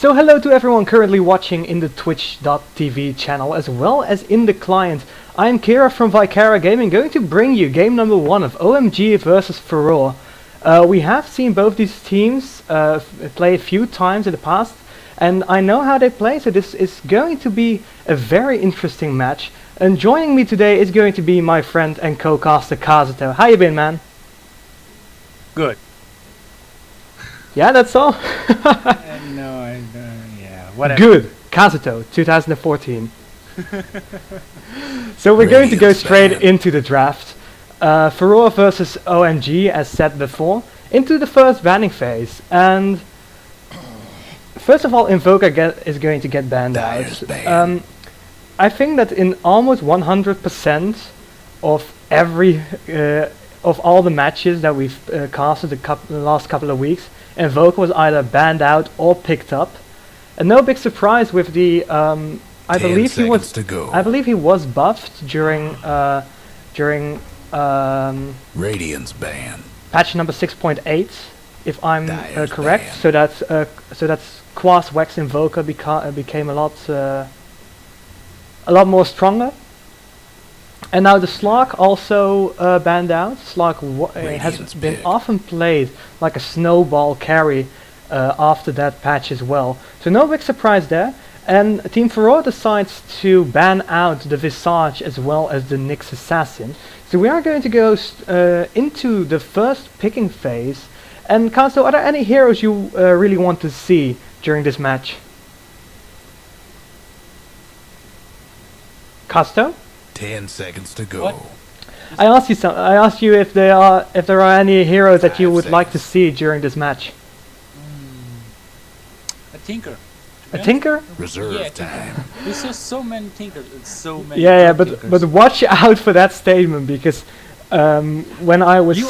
So hello to everyone currently watching in the Twitch.tv channel as well as in the client. I'm Kira from VicaraGaming, going to bring you game number 1 of OMG versus FUREUR. We have seen both these teams play a few times in the past, and I know how they play, so this is going to be a very interesting match. And joining me today is going to be my friend and co-caster Kazuto. How you been, man? Good. Yeah, that's all? Yeah, whatever. Good. Kazuto, 2014. So we're going to go straight into the draft. FUREUR versus OMG, as said before, into the first banning phase. And first of all, Invoker is going to get banned out. I think that in almost 100% of every of all the matches that we've casted the last couple of weeks, Invoker was either banned out or picked up. And no big surprise with the I believe he was buffed during Radiant's ban. Patch number 6.8, if I'm correct. So that's Quas Wax Invoker became a lot more stronger. And now the Slark also banned out. Slark has been often played like a snowball carry after that patch as well. So no big surprise there. And Team FUREUR decides to ban out the Visage as well as the Nyx Assassin. So we are going to go into the first picking phase. And Kazuto, are there any heroes you really want to see during this match? Kazuto? 10 seconds to go. What? I asked you if there are any heroes that you would like to see during this match. A Tinker. A Tinker? Reserve time. We saw so many Tinkers. So many. Yeah, but watch out for that statement, because when I was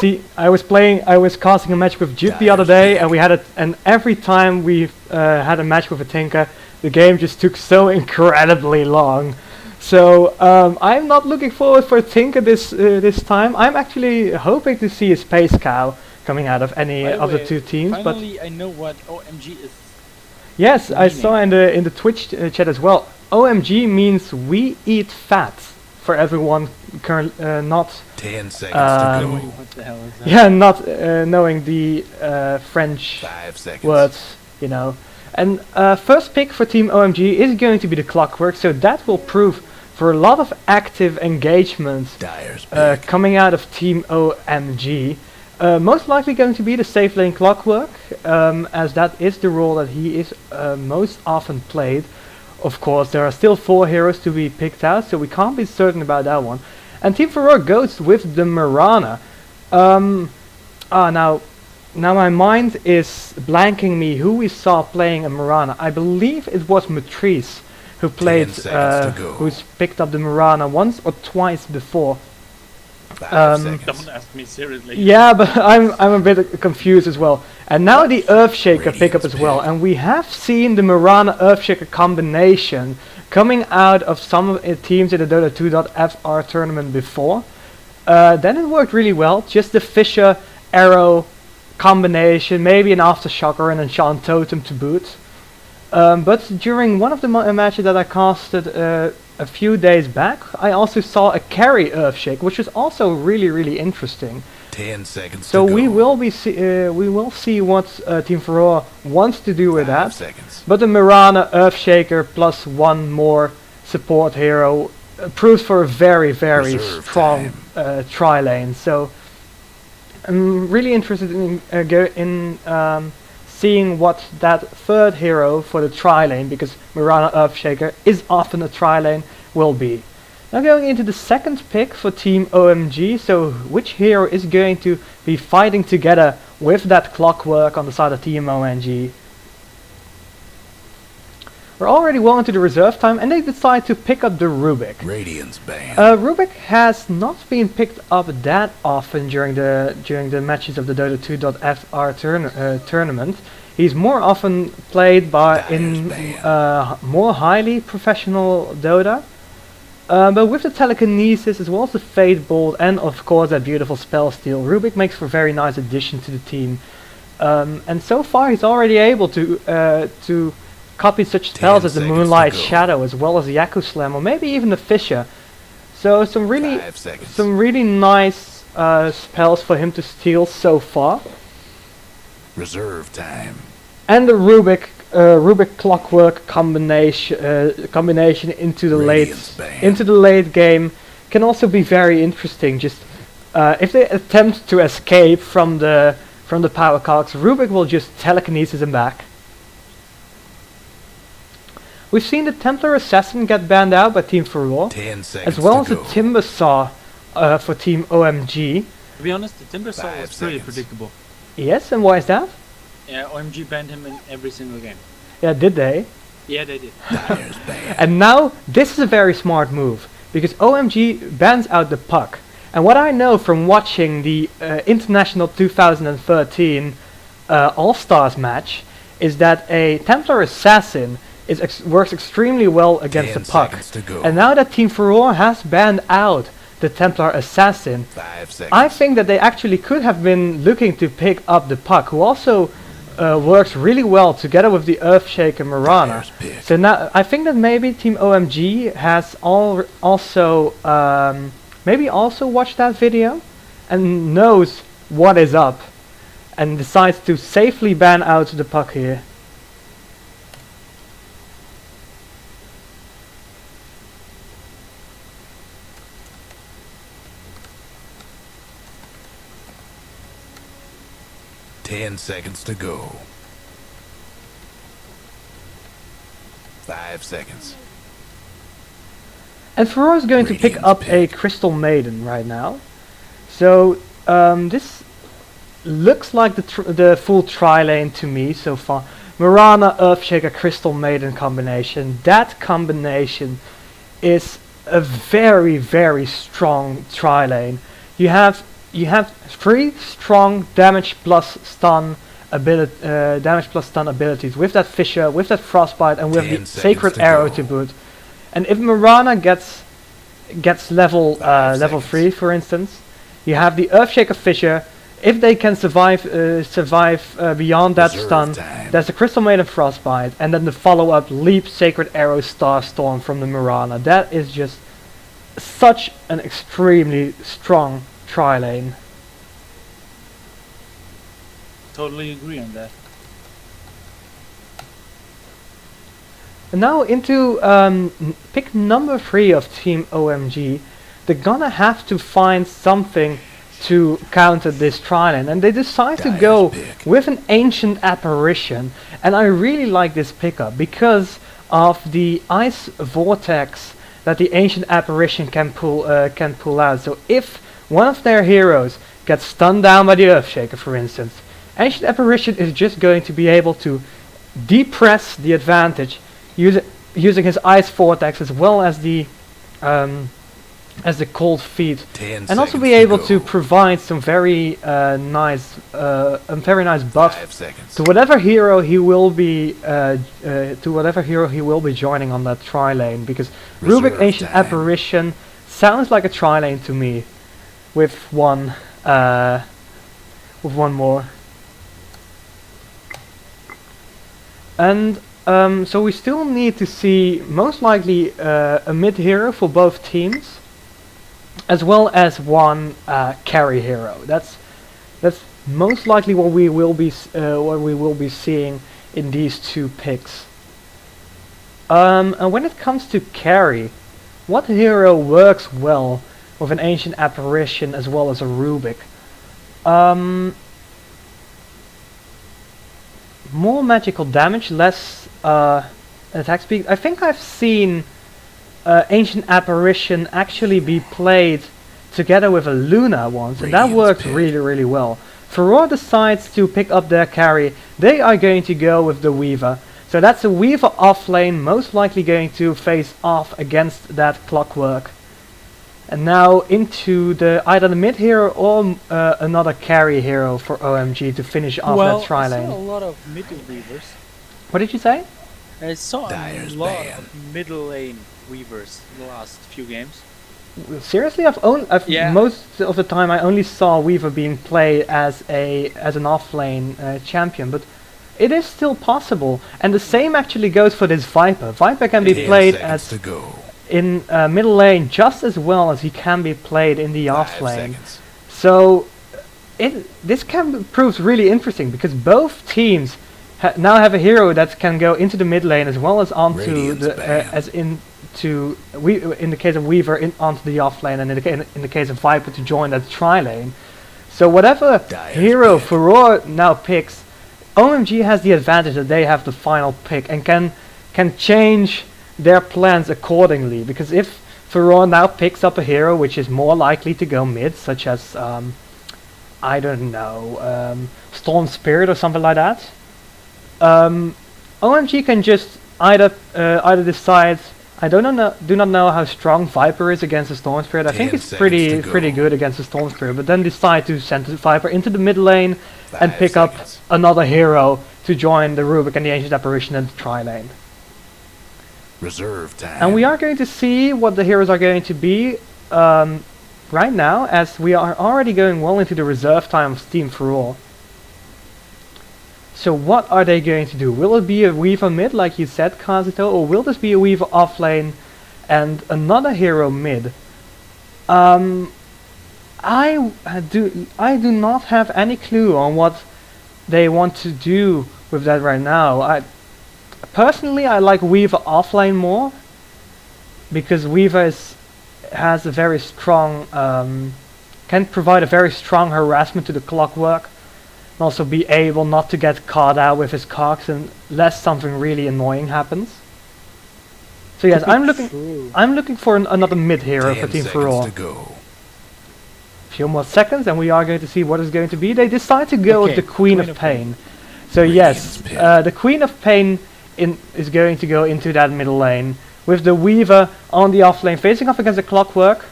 casting a match with Juke the other day, and we had and every time we had a match with a Tinker, the game just took so incredibly long. So I'm not looking forward for a Tinker this time. I'm actually hoping to see a Space Cow coming out of any of the two teams. Finally, I know what OMG is. Yes, I saw in the Twitch chat as well. OMG means we eat fat. For everyone not 10 seconds to go. What the hell is that? Yeah, not knowing the French 5 seconds. words, you know. And first pick for Team OMG is going to be the Clockwork, so that will prove for a lot of active engagement coming out of Team OMG. Most likely going to be the safe lane Clockwork, as that is the role that he is most often played. Of course, there are still 4 heroes to be picked out, so we can't be certain about that one. And Team FUREUR goes with the Mirana. Now my mind is blanking me who we saw playing a Mirana. I believe it was Matrice who played, who's picked up the Mirana once or twice before. Don't ask me seriously. Yeah, but I'm a bit confused as well. And now the Earthshaker pickup as well. And we have seen the Mirana Earthshaker combination coming out of some teams in the DotA2.fr tournament before. Then it worked really well. Just the Fisher Arrow combination, maybe an Aftershocker and Enchant Totem to boot. But during one of the matches that I casted a few days back, I also saw a carry Earthshake, which is also really interesting. 10 seconds so to go. we will see what Team FUREUR wants to do with that. Seconds. But the Mirana Earthshaker plus one more support hero proves for a very strong tri-lane. So I'm really interested in seeing what that third hero for the tri-lane, because Mirana Earthshaker is often a tri-lane, will be. Now going into the second pick for Team OMG, so which hero is going to be fighting together with that Clockwork on the side of Team OMG? We're already well into the reserve time, and they decide to pick up the Rubik. Radiant's ban. Rubik has not been picked up that often during the matches of the DotA2.fr tournament. He's more often played in more highly professional Dota. But with the telekinesis as well as the Fate Bolt and of course that beautiful spell steal, Rubik makes for a very nice addition to the team. And so far he's already able to copy such spells 10 as the seconds Moonlight to go. Shadow, as well as the Yaku Slam, or maybe even the Fissure. So some 5 seconds. some really nice spells for him to steal so far. Reserve time. And the Rubik Clockwork combination into the Radiance Band. late game can also be very interesting. Just if they attempt to escape from the power cogs, Rubik will just telekinesis him back. We've seen the Templar Assassin get banned out by Team FUREUR, 10 seconds as well as to the go. Timber Saw for Team OMG. To be honest, the Timber Saw 5 was pretty seconds. predictable. Yes, and why is that? Yeah, OMG banned him in every single game. Yeah, did they? Yeah, they did. Dyer's banned. And now, this is a very smart move, because OMG bans out the puck. And what I know from watching the International 2013 All-Stars match is that a Templar Assassin works extremely well against the 10 puck. seconds to go. And now that Team FUREUR has banned out the Templar Assassin, 5 seconds. I think that they actually could have been looking to pick up the puck, who also works really well together with the Earthshaker Marana. Dyer's pick. So now I think that maybe Team OMG has also watched that video and knows what is up and decides to safely ban out the puck here. 10 seconds to go. 5 seconds. And FUREUR is going to pick Radiant's up a pick. Crystal Maiden right now. So this looks like the full tri-lane to me so far. Marana, Earthshaker, Crystal Maiden combination. That combination is a very, very strong tri-lane. You have 3 strong damage plus stun abilities with that Fissure, with that Frostbite, and with 10 the seconds Sacred to Arrow go. to boot. And if Marana gets level 5 level seconds. 3, for instance, you have the Earthshaker Fissure. If they can survive beyond that Reserve stun, time. there's the Crystal Maiden Frostbite, and then the follow-up Leap, Sacred Arrow, Star Storm from the Marana. That is just such an extremely strong tri-lane. Totally agree on that. And now into pick number 3 of Team OMG. They're gonna have to find something to counter this tri-lane, and they decide to Dyer's go pick. with an Ancient Apparition. And I really like this pickup because of the Ice Vortex that the Ancient Apparition can pull out. So if one of their heroes gets stunned down by the Earthshaker, for instance, Ancient Apparition is just going to be able to depress the advantage using his Ice Vortex as well as the Cold Feet, 10 and also seconds be able to go. provide some very nice buff 5 seconds. to whatever hero he will be joining on that tri-lane, because Rubik Reserve Ancient time. Apparition sounds like a tri-lane to me, with one more. And so we still need to see most likely a mid hero for both teams, as well as one carry hero. That's most likely what we will be seeing in these 2 picks. And when it comes to carry, what hero works well with an Ancient Apparition as well as a Rubik? More magical damage, less attack speed. I think I've seen Ancient Apparition actually be played together with a Luna once, and that Radiant's worked pick. really, really well. FUREUR decides to pick up their carry. They are going to go with the Weaver. So that's a Weaver off lane, most likely going to face off against that Clockwork. And now into either the mid hero or another carry hero for OMG to finish off that I saw a tri-lane. lot of middle weavers. What did you say? I saw Dyer's a lot banned. of middle lane weavers in the last few games. Seriously, Yeah. most of the time I only saw Weaver being played as an off-lane champion, but it is still possible. And the same actually goes for this Viper. Viper can be 10 played seconds as to go. in middle lane just as well as he can be played in the 5 off lane. seconds. So this can prove really interesting because both teams now have a hero that can go into the mid lane as well as onto Radiant's the banned. in the case of Weaver onto the off lane, and in the case of Viper to join that tri lane. So whatever Dire's hero banned. FUREUR now picks, OMG has the advantage that they have the final pick and can change their plans accordingly. Because if FUREUR now picks up a hero which is more likely to go mid, such as I don't know, Storm Spirit or something like that, OMG can just either decide. I do not know how strong Viper is against the Storm Spirit. I think 10 it's seconds to pretty go. good against the Storm Spirit, but then decide to send the Viper into the mid lane and 5 pick seconds. up another hero to join the Rubik and the Ancient Apparition in the tri lane. Reserve time. And we are going to see what the heroes are going to be right now, as we are already going well into the reserve time of Team FUREUR. So what are they going to do? Will it be a Weaver mid, like you said, Kazuto, or will this be a Weaver off lane and another hero mid? I do not have any clue on what they want to do with that right now. Personally, I like Weaver offlane more because Weaver has a very strong, can provide a very strong harassment to the Clockwork, and also be able not to get caught out with his cogs unless something really annoying happens. So yes, I'm looking for another mid hero 10 for Team seconds FUREUR. to go. Few more seconds and we are going to see what it's going to be. They decide to go with the Queen of Pain. So yes, Radiant's the Queen of Pain is going to go into that middle lane with the Weaver on the off lane facing off against the Clockwork.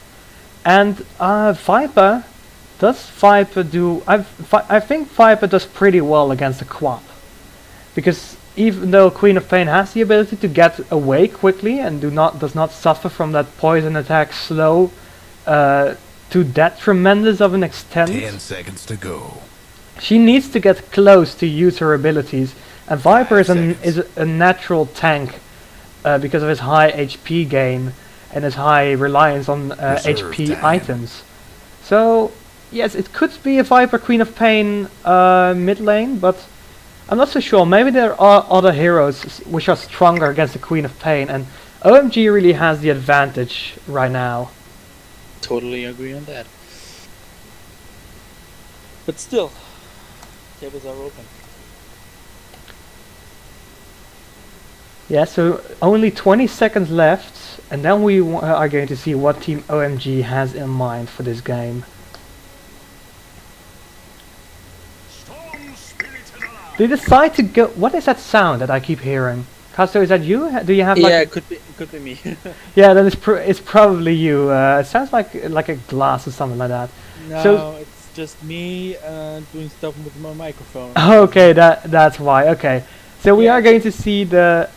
And Viper, does Viper do... I think Viper does pretty well against the Quap. Because even though Queen of Pain has the ability to get away quickly and does not suffer from that poison attack slow to that tremendous of an extent, 10 seconds to go. she needs to get close to use her abilities, and Viper 5 is a natural tank because of his high HP gain and his high reliance on Reserve HP time. items. So yes, it could be a Viper Queen of Pain mid lane, but I'm not so sure. Maybe there are other heroes which are stronger against the Queen of Pain, and OMG really has the advantage right now. Totally agree on that. But still, tables are open. Yeah, so only 20 seconds left, and then we are going to see what Team OMG has in mind for this game. They decide to go... What is that sound that I keep hearing? Casto, is that you? Do you have like... Yeah, it could be me. Yeah, then it's probably you. It sounds like a glass or something like that. No, So- it's just me doing stuff with my microphone. Okay, that's why. Okay, so we Yeah. are going to see the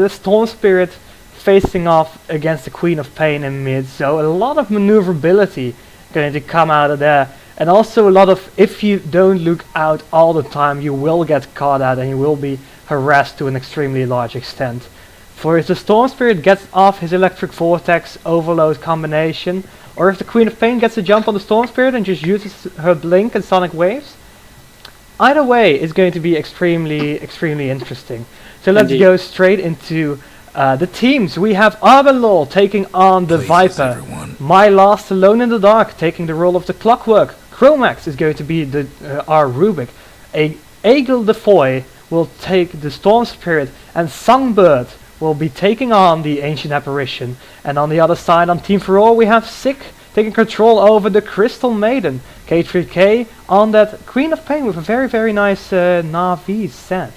Storm Spirit facing off against the Queen of Pain in mid. So a lot of maneuverability going to come out of there, and also a lot of, if you don't look out all the time, you will get caught out and you will be harassed to an extremely large extent. For if the Storm Spirit gets off his Electric Vortex Overload combination, or if the Queen of Pain gets a jump on the Storm Spirit and just uses her Blink and Sonic Waves, either way is going to be extremely interesting. So let's Indeed. go straight into the teams. We have Arbenlol taking on the Places, Viper. everyone. My Last Alone in the Dark taking the role of the Clockwork. Chromax is going to be our Rubik. Egil Defoy will take the Storm Spirit, and Songbird will be taking on the Ancient Apparition. And on the other side, on Team FUREUR, we have Sick taking control over the Crystal Maiden. K3K on that Queen of Pain with a very nice Na'Vi set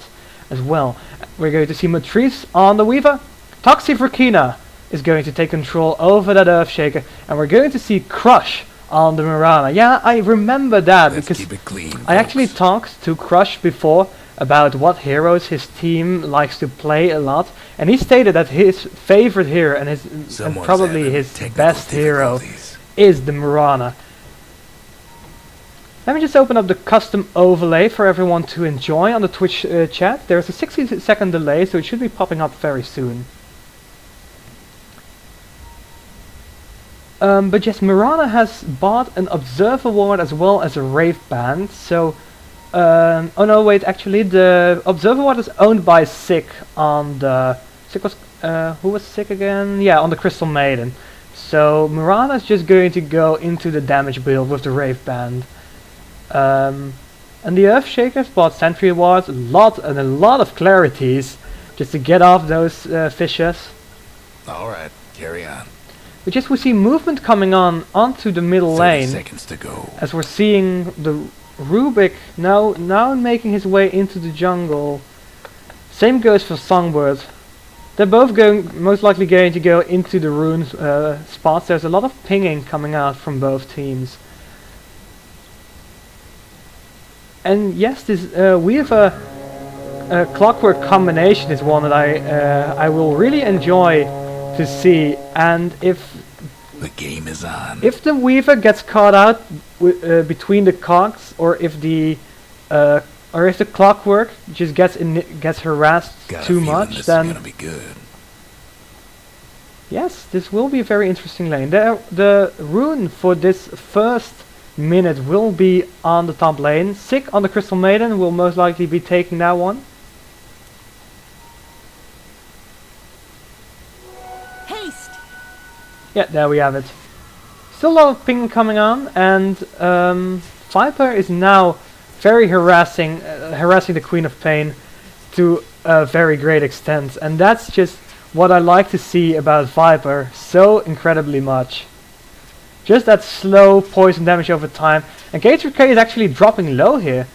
as well. We're going to see Matrice on the Weaver. ToxiVrucina is going to take control over that Earthshaker, and we're going to see Crush on the Mirana. Yeah, I remember that Let's because keep it clean. I actually folks. talked to Crush before about what heroes his team likes to play a lot, and he stated that his favorite hero and Someone's probably having his technical best hero difficulties. is the Mirana. Let me just open up the custom overlay for everyone to enjoy on the Twitch chat. There's a 60-second delay, so it should be popping up very soon. But yes, Mirana has bought an Observer Ward as well as a Rave Band. So, oh no, wait, actually the Observer Ward is owned by Sick on the... Sick was, who was Sick again? Yeah, on the Crystal Maiden. So Mirana is just going to go into the damage build with the Rave Band. And the Earthshakers bought Sentry Wards, a lot of clarities, just to get off those fissures. Alright, carry on. We see movement coming onto the middle 30 lane, seconds to go. as we're seeing the Rubik now making his way into the jungle. Same goes for Songbird. They're both most likely going to go into the rune spots. There's a lot of pinging coming out from both teams. And yes, this Weaver Clockwork combination is one that I will really enjoy to see. And if the game is on, if the Weaver gets caught out between the cogs, or if the Clockwork just gets harassed too much, then gonna be good. Yes, this will be a very interesting lane. The rune for this first minute will be on the top lane. Sick on the Crystal Maiden will most likely be taking that one. Haste. Yeah, there we have it. Still a lot of ping coming on, and Viper is now very harassing the Queen of Pain to a very great extent, and that's just what I like to see about Viper so incredibly much. Just that slow poison damage over time. And K3K is actually dropping low here.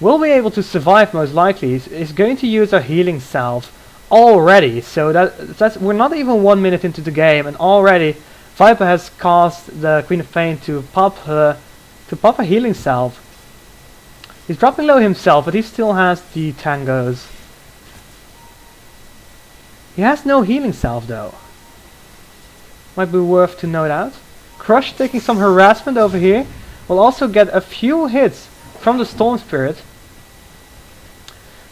Will be able to survive most likely. Is going to use a healing salve already. So that's we're not even 1 minute into the game, and already Viper has caused the Queen of Pain to pop a healing salve. He's dropping low himself, but he still has the tangos. He has no healing salve though. Might be worth to note out. Crush taking some harassment over here. Will also get a few hits from the Storm Spirit.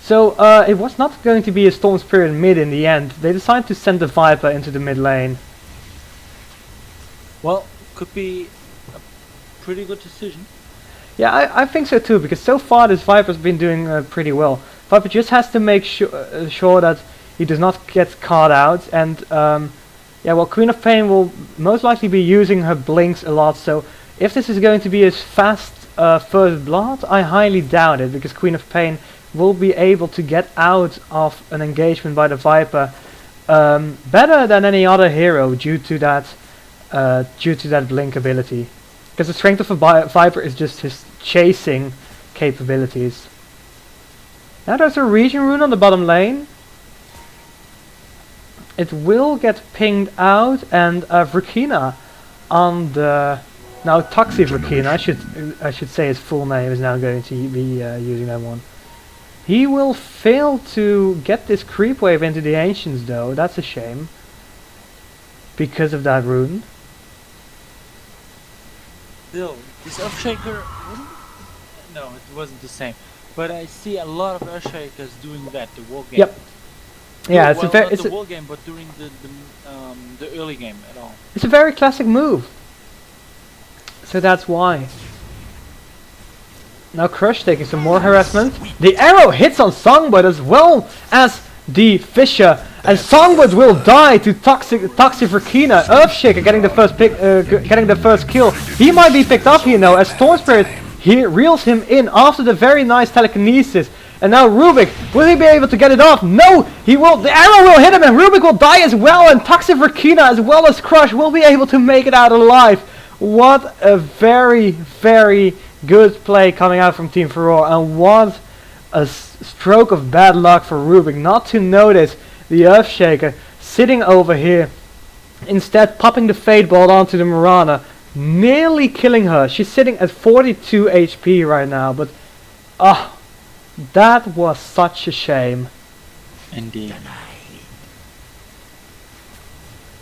So it was not going to be a Storm Spirit mid in the end. They decided to send the Viper into the mid lane. Well, could be a pretty good decision. Yeah, I think so too, because so far this Viper's been doing pretty well. Viper just has to make sure that he does not get caught out, and yeah, well, Queen of Pain will most likely be using her blinks a lot, so if this is going to be as fast first blood, I highly doubt it, because Queen of Pain will be able to get out of an engagement by the Viper better than any other hero due to that blink ability. Because the strength of a Viper is just his chasing capabilities. Now there's a region rune on the bottom lane. It will get pinged out, and Vrukina on the... Now ToxiVrucina, I should say his full name, is now going to be using that one. He will fail to get this creep wave into the Ancients though, that's a shame. Because of that rune. Still, this Earthshaker wouldn't... No, it wasn't the same. But I see a lot of Earthshakers doing that, the war game. Yep. Yeah, well, not the war game, but during the early game at all. It's a very classic move. So that's why. Now Crush taking some more harassment. The arrow hits on Songbird as well as the Fissure, and Songbird will die to ToxiVrucina. Earthshaker getting the first kill. He might be picked up here now as Storm Spirit he reels him in after the very nice telekinesis. And now Rubik, will he be able to get it off? No, he will. The arrow will hit him, and Rubik will die as well. And ToxiVrucina as well as Crush will be able to make it out alive. What a very, very good play coming out from Team FUREUR, and what a stroke of bad luck for Rubik not to notice the Earthshaker sitting over here, instead popping the Fate Bolt onto the Mirana, nearly killing her. She's sitting at 42 HP right now, but that was such a shame. Indeed.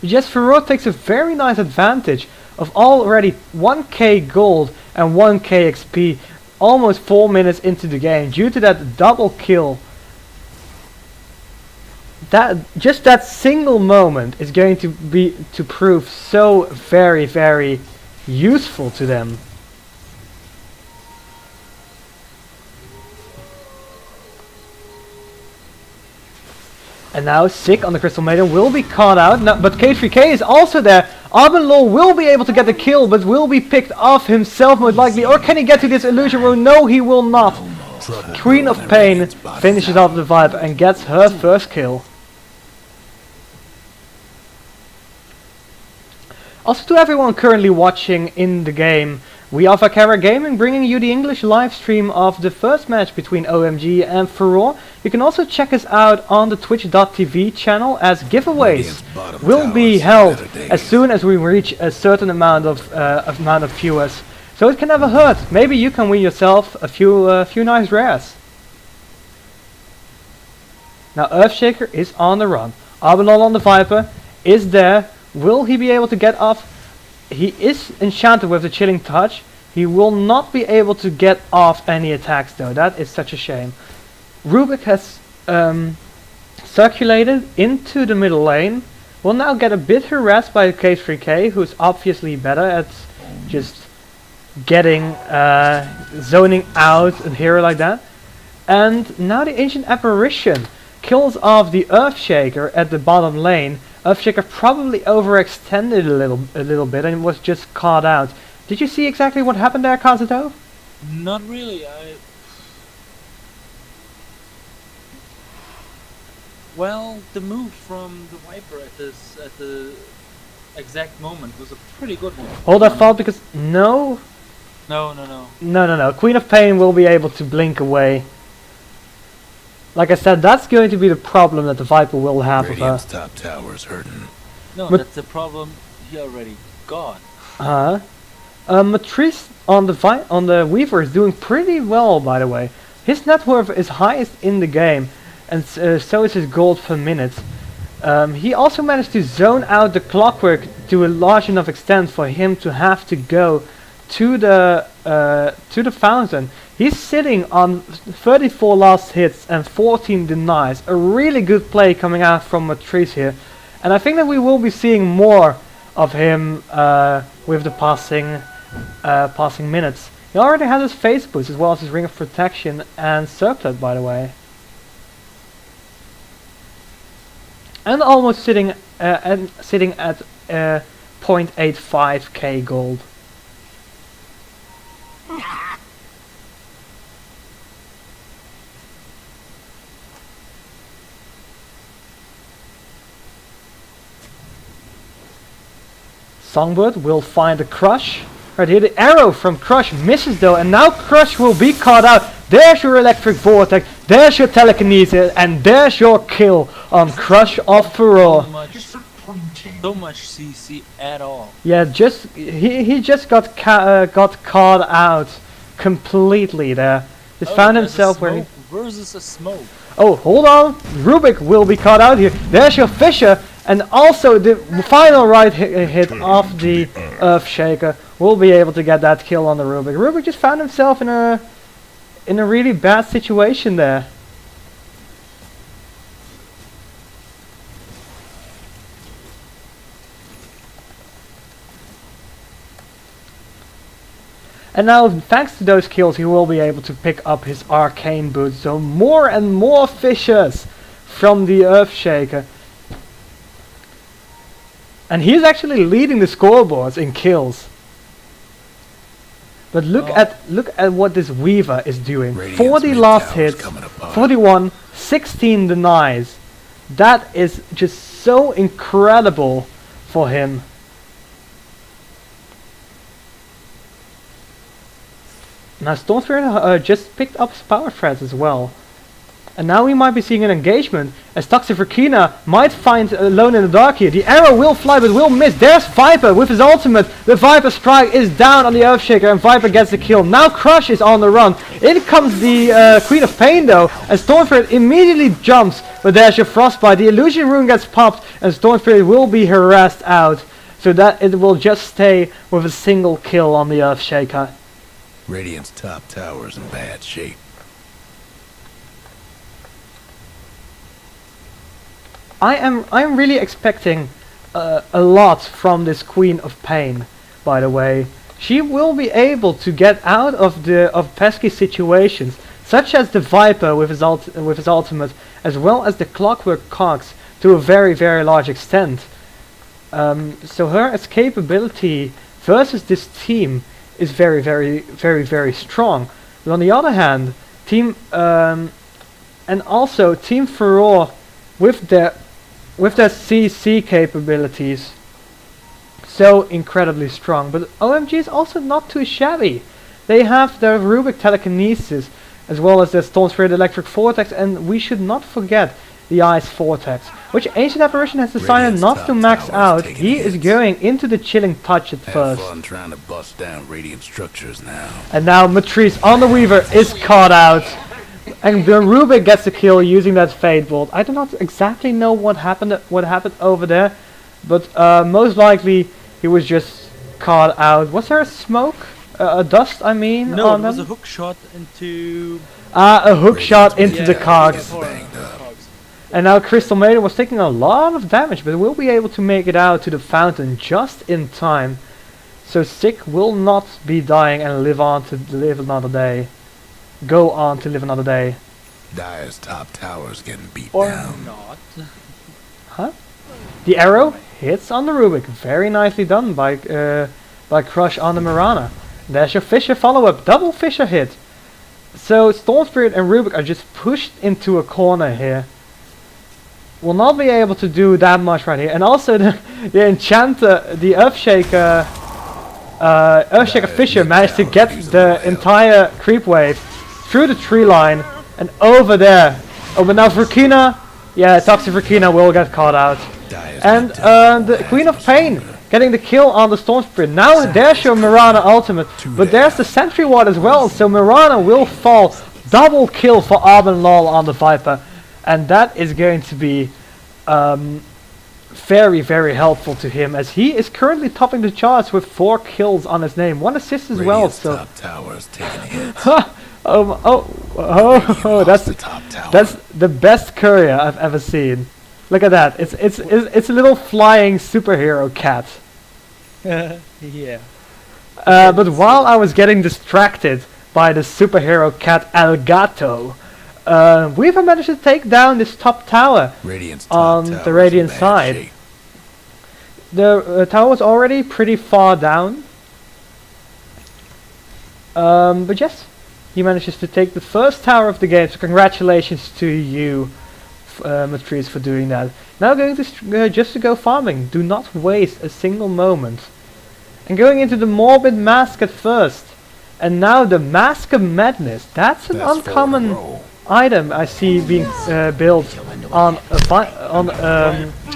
Yes, FUREUR takes a very nice advantage of already 1k gold and 1k XP almost 4 minutes into the game due to that double kill. Just that single moment is going to prove so very, very useful to them. And now Sick on the Crystal Maiden will be caught out, but K3K is also there. Arbenlaw will be able to get the kill, but will be picked off himself most likely. Or can he get to this illusion room? No, he will not. Queen of Pain finishes off the Viper and gets her first kill. Also to everyone currently watching in the game, we are VicaraGaming, bringing you the English live stream of the first match between OMG and FUREUR. You can also check us out on the Twitch.tv channel, as giveaways will be held as soon as we reach a certain amount of viewers. So it can never hurt. Maybe you can win yourself a few nice rares. Now Earthshaker is on the run. Arbenol on the Viper is there. Will he be able to get off? He is enchanted with the Chilling Touch. He will not be able to get off any attacks though. That is such a shame. Rubik has circulated into the middle lane. Will now get a bit harassed by K3K, who's obviously better at just getting zoning out a hero like that. And now the Ancient Apparition kills off the Earthshaker at the bottom lane. Earthshaker probably overextended a little bit and was just caught out. Did you see exactly what happened there, Kazuto? Not really. Well, the move from the Viper at the exact moment was a pretty good one. Hold that thought, because no. Queen of Pain will be able to blink away. Like I said, that's going to be the problem that the Viper will have with her. Top tower's hurting. No, that's the problem he already got. Matrice on the Weaver is doing pretty well, by the way. His net worth is highest in the game, and so is his gold per minute. He also managed to zone out the Clockwork to a large enough extent for him to have to go to the fountain. He's sitting on 34 last hits and 14 denies. A really good play coming out from Matrice here. And I think that we will be seeing more of him with the passing minutes. He already has his face boost as well as his Ring of Protection and Circlet, by the way. And almost sitting at 0.85k gold. Songbird will find a Crush. Right here, the arrow from Crush misses though, and now Crush will be caught out. There's your Electric Vortex, there's your Telekinesis, and there's your kill on Crush of FUREUR. So much CC at all. Yeah, he just got caught out completely there. Just found himself where he... versus a smoke. Oh, hold on. Rubik will be caught out here. There's your Fisher. And also the final right hit of the Earthshaker will be able to get that kill on the Rubik. Rubik just found himself in a really bad situation there. And now, thanks to those kills, he will be able to pick up his Arcane Boots. So more and more Fishers from the Earthshaker. And he's actually leading the scoreboards in kills. But look at what this Weaver is doing. 40 last hits, 41, 16 denies. That is just so incredible for him. Now Stormspirit just picked up his power threads as well. And now we might be seeing an engagement as ToxiVrucina might find Alone in the Dark here. The arrow will fly but will miss. There's Viper with his ultimate. The Viper strike is down on the Earthshaker and Viper gets the kill. Now Crush is on the run. In comes the Queen of Pain though, and Stormspirit immediately jumps. But there's your Frostbite. The illusion rune gets popped and Stormspirit will be harassed out. So that it will just stay with a single kill on the Earthshaker. Radiant's top tower's in bad shape. I am really expecting a lot from this Queen of Pain, by the way. She will be able to get out of pesky situations, such as the Viper with his ultimate, as well as the Clockwork Cogs to a very large extent. So her escapability versus this team is very strong. But on the other hand, Team FUREUR with their CC capabilities, so incredibly strong. But OMG is also not too shabby. They have their Rubik Telekinesis, as well as their Storm Spirit Electric Vortex, and we should not forget the Ice Vortex, which Ancient Apparition has decided not to max out. He is going into the Chilling Touch at first. Have fun trying to bust down Radiant structures now. And now Matrice on the Weaver is caught out. And the Rubik gets the kill using that Fade Bolt. I do not exactly know what happened over there, but most likely he was just caught out. Was there a smoke? A dust, I mean? No, on it was them? a hook shot into... A hook shot into Yeah, the cogs. banged up. cogs. And now Crystal Maiden was taking a lot of damage, but will be able to make it out to the fountain just in time. So Sick will not be dying and live on to live another day. Go on to live another day. Dire's top tower's getting beat Or down. not. Huh? The arrow hits on the Rubik. Very nicely done by Crush on the Mirana. There's your Fisher follow-up. Double Fisher hit. So Storm Spirit and Rubik are just pushed into a corner here. Will not be able to do that much right here. And also the Enchanter, the Earthshaker Fisher managed to get the entire creep wave through the tree line and over there. Oh, but now Vrukina, yeah, ToxiVrucina will get caught out. And the Queen of Pain getting the kill on the Storm Spirit. Now there's your Mirana ultimate, but there's the Sentry Ward as well, so Mirana will fall. Double kill for Arben Lol on the Viper, and that is going to be very helpful to him, as he is currently topping the charts with 4 kills on his name, 1 assist as well. Radiant's So top tower's taking hits. that's the top tower. that's the best courier I've ever seen. Look at that. It's a little flying superhero cat. Yeah. But while I was getting distracted by the superhero cat Elgato, we've managed to take down this top tower Radiant's top on tower's the in Radiant bad side. shape. The tower was already pretty far down. But yes, he manages to take the first tower of the game, so congratulations to you, Matrice, for doing that. Now going to just to go farming. Do not waste a single moment. And going into the Morbid Mask at first. And now the Mask of Madness. That's an That's uncommon forward roll. item I see being built on a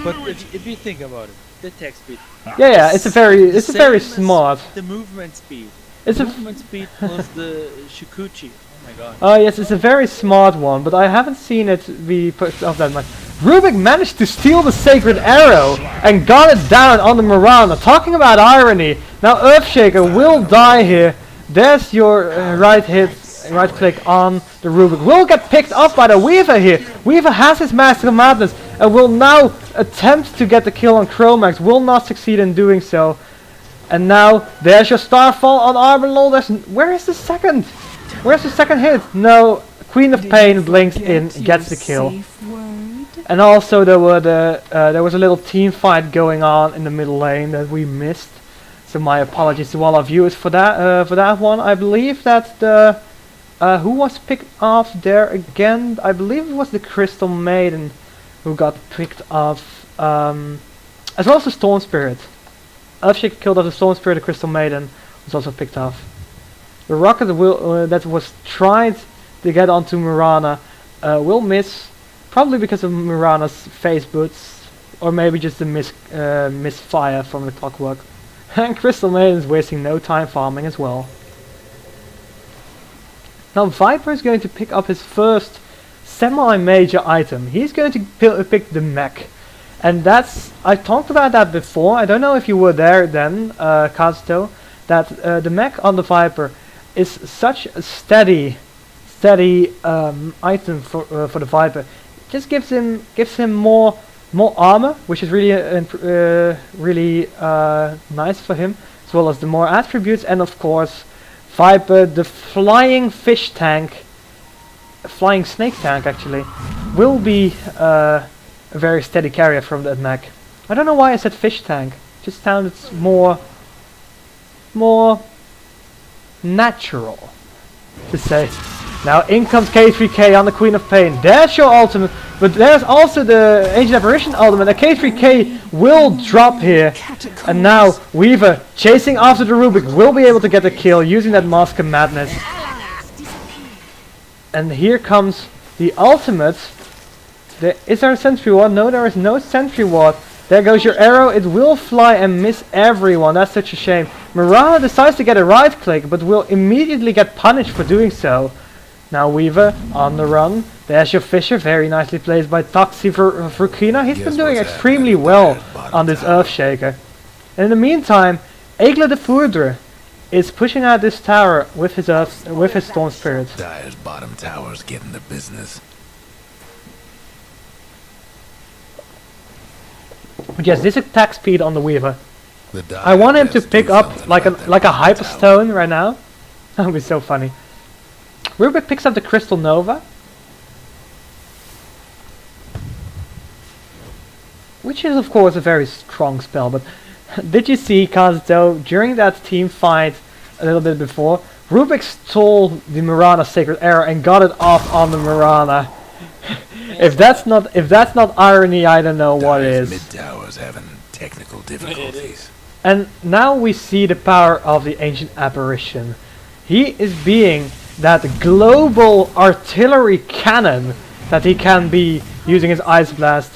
But if you think about it, the attack speed. yeah, it's a very Same as smart. The movement speed. It's The a movement speed plus the Shikuchi. Oh my god. oh yes, it's a very smart one, but I haven't seen it be put off that much. Rubik managed to steal the Sacred Arrow and got it down on the Mirana. Talking about irony, now Earthshaker will die here. There's your right click on the Rubik. Will get picked up by the Weaver here. Weaver has his Master of Madness and will now attempt to get the kill on Chromax. Will not succeed in doing so. And now there's your Starfall on Arbenlol. Where is the second? Where's the second hit? No, Queen of Pain blinks in, gets the kill. And also there was a little team fight going on in the middle lane that we missed. So my apologies to all our viewers for that one. I believe that the who was picked off there again? I believe it was the Crystal Maiden who got picked off, as well as the Storm Spirit. Earthshaker killed off the Storm Spirit. The Crystal Maiden was also picked off. The rocket that was tried to get onto Mirana will miss, probably because of Mirana's face boots, or maybe just the misfire from the clockwork. And Crystal Maiden is wasting no time farming as well. Now Viper is going to pick up his first semi-major item. He's going to pick the mech. And that's, I talked about that before, I don't know if you were there then, Kazuto, that the mech on the Viper is such a steady item for the Viper. Just gives him more armor, which is really nice for him, as well as the more attributes, and of course Viper, the flying snake tank actually, will be a very steady carrier from that mech. I don't know why I said fish tank. Just sounded more natural to say. Now in comes K3K on the Queen of Pain. There's your ultimate, but there's also the Ancient Apparition ultimate. A K3K will drop here, and now Weaver, chasing after the Rubik, will be able to get the kill using that Mask of Madness. And here comes the ultimate. Is there a sentry ward? No, there is no sentry ward. There goes your arrow. It will fly and miss everyone. That's such a shame. Mirana decides to get a right click, but will immediately get punished for doing so. Now Weaver on the run. There's your Fisher, very nicely played by ToxiVrucina. He's been doing extremely well on this Earthshaker. And in the meantime, Aigle the Foudre is pushing out this tower with his Storm Spirit. Dire's bottom tower's getting the business. But yes, this attack speed on the Weaver. I want him to pick up like a Hyperstone right now. That would be so funny. Rubik picks up the Crystal Nova, which is of course a very strong spell, but did you see Kazuto during that team fight a little bit before? Rubik stole the Mirana Sacred Arrow and got it off on the Mirana. If that's not irony, I don't know what is. Mid tower's having technical difficulties. And now we see the power of the Ancient Apparition. He is being that global artillery cannon that he can be using his Ice Blast.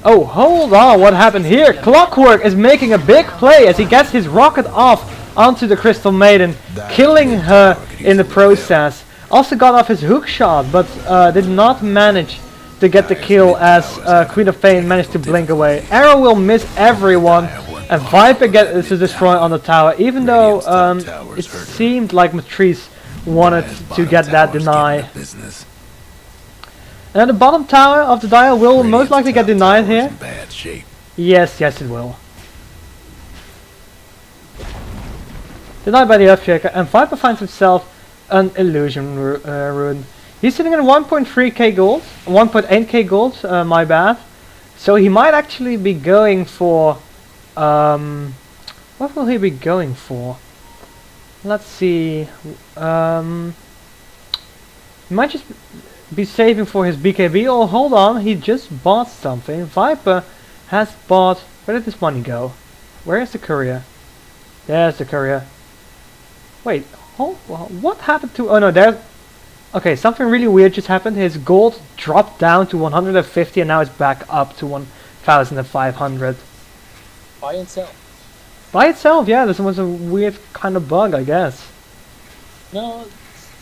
Oh, hold on, what happened here? Clockwork is making a big play as he gets his rocket off onto the Crystal Maiden, killing her in the process. Also got off his hook shot, but did not manage to get the kill as Queen of Pain managed to blink away. Arrow will miss everyone, and Viper gets to destroy on the tower, even though it seemed like Matrice wanted to get that deny. And the bottom tower of the dial will most likely get denied here. Yes, it will. Denied by the Earthshaker, and Viper finds himself an Illusion Rune. He's sitting at 1.3k gold, 1.8k gold, my bad. So he might actually be going for, what will he be going for? Let's see, he might just be saving for his BKB. Oh, hold on, he just bought something. Viper has bought, where did this money go? Where is the courier? There's the courier. Wait, what happened to, oh no, there's, okay, something really weird just happened. His gold dropped down to 150 and now it's back up to 1,500. Buy and sell. By itself, yeah, this was a weird kind of bug, I guess. No,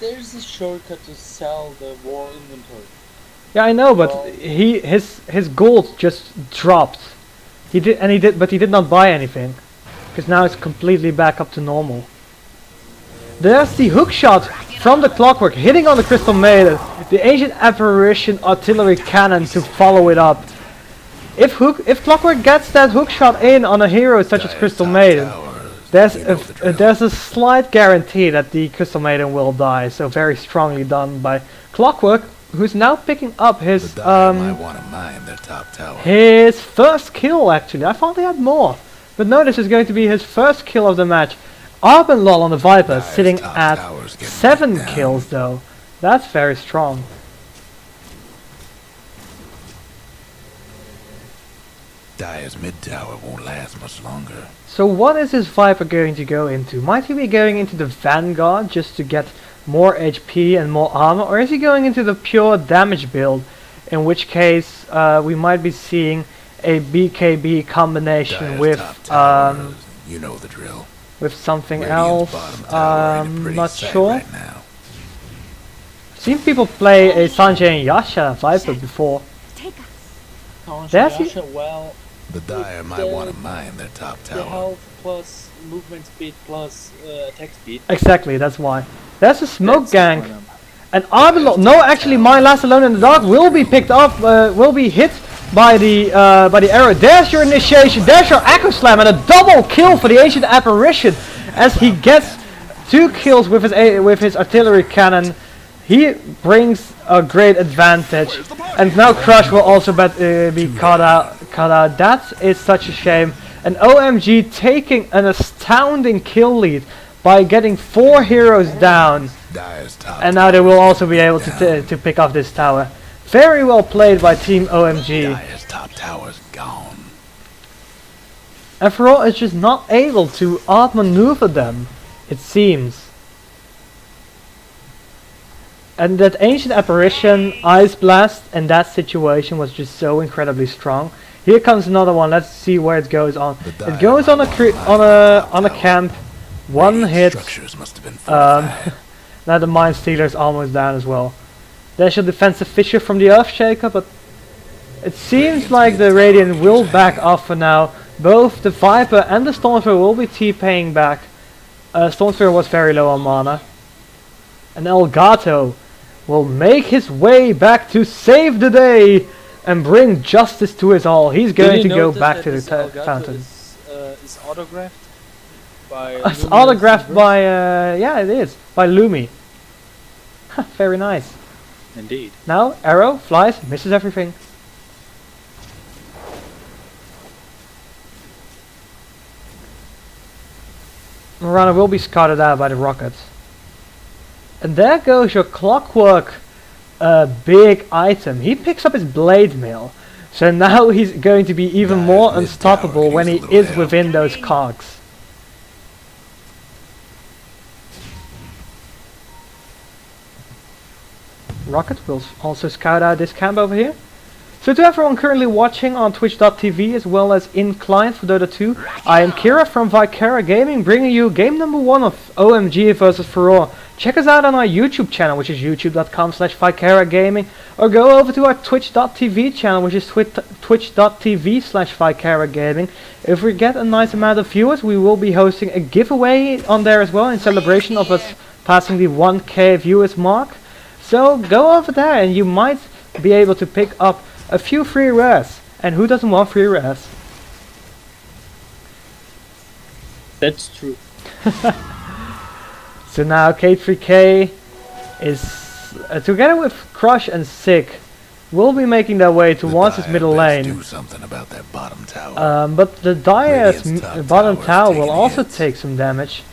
there's a shortcut to sell the war inventory. Yeah, I know, but his gold just dropped. He did not buy anything, because now it's completely back up to normal. There's the hook shot from the Clockwork hitting on the Crystal Maiden. The Ancient Apparition artillery cannon to follow it up. If Clockwork gets that hook shot in on a hero such as Crystal Maiden, there's a slight guarantee that the Crystal Maiden will die. So very strongly done by Clockwork, who's now picking up his his first kill. Actually, I thought he had more, but no, this is going to be his first kill of the match. Arbenlol on the Viper sitting at 7 kills though. That's very strong. Dire's mid tower won't last much longer. So what is this Viper going to go into? Might he be going into the Vanguard just to get more HP and more armor, or is he going into the pure damage build? In which case we might be seeing a BKB combination with you know the drill. With something else. Not sure. Right now. I've seen people play a Sanjay and Yasha Viper before. Sanjay There's Yasha, well, The Dire might want to mine their top The tower. health plus movement speed plus attack speed. Exactly, that's why. There's a smoke That's the gank. one. And Arbelot, no, actually, my last alone in the dark will be picked up, will be hit by the arrow. There's your initiation, there's your echo slam, and a double kill for the ancient apparition as he gets 2 kills with his artillery cannon. He brings a great advantage, and now Crush will also be caught out. That is such a shame. And OMG taking an astounding kill lead by getting 4 heroes down. Dire's top And now they will also be able down. to pick off this tower. Very well played by Team OMG. Dire's top tower's gone. And FUREUR is just not able to outmaneuver them, it seems. And that ancient apparition Ice Blast in that situation was just so incredibly strong. Here comes another one. Let's see where it goes on. It goes on a camp. 1 hit. Structures must have been fortified. Now the Mind Stealer is almost down as well. There's your defensive fissure from the Earthshaker, but it seems like the Radiant will back off for now. Both the Viper and the Stormsphere will be TPing back. Stormsphere was very low on mana. And Elgato will make his way back to save the day and bring justice to us all. He's going to go back to the fountain. Is autographed by. It's autographed by, yeah, it is, by Lumi. Very nice. Indeed. Now, arrow flies, misses everything. Marana will be scouted out by the rockets. And there goes your Clockwork big item. He picks up his blade mail. So now he's going to be even more unstoppable when he is within those cogs. Rocket will also scout out this camp over here. So to everyone currently watching on twitch.tv as well as in client for Dota 2, I am Kira from VicaraGaming bringing you game number 1 of OMG vs FUREUR. Check us out on our YouTube channel, which is youtube.com/VicaraGaming, or go over to our twitch.tv channel, which is twitch.tv/VicaraGaming. If we get a nice amount of viewers, we will be hosting a giveaway on there as well in celebration of us passing the 1k viewers mark. So go over there and you might be able to pick up a few free rares. And who doesn't want free rares? That's true. So now K3K is together with Crush and Sick will be making their way towards his middle lane. Do something about that bottom tower. But the Dire's bottom tower will also take some damage.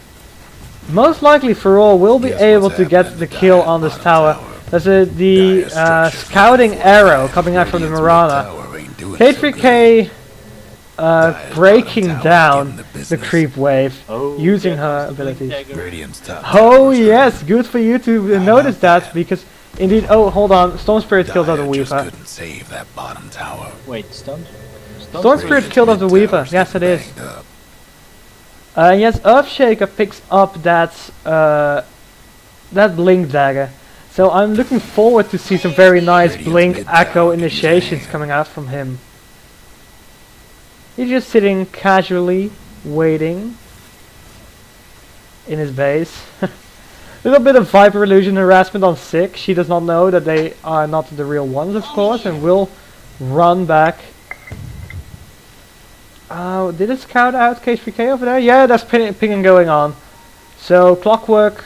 Most likely FUREUR will be able to get the kill on this tower. There's the scouting arrow coming out from the Marana. K3K breaking down the creep wave using her abilities. Oh yes, good for you to notice that, because indeed, oh hold on, Storm Spirit killed off the Weaver. Couldn't save that bottom tower. Wait, Storm Spirit killed off the Weaver, yes it is. Yes, Earthshaker picks up that Blink Dagger. So I'm looking forward to see some very nice Blink Echo initiations coming out from him. He's just sitting casually, waiting in his base. Little bit of Viper Illusion harassment on Sick. She does not know that they are not the real ones, of course, and will run back. Did it scout out K3K over there? Yeah, there's pinging going on. So Clockwork...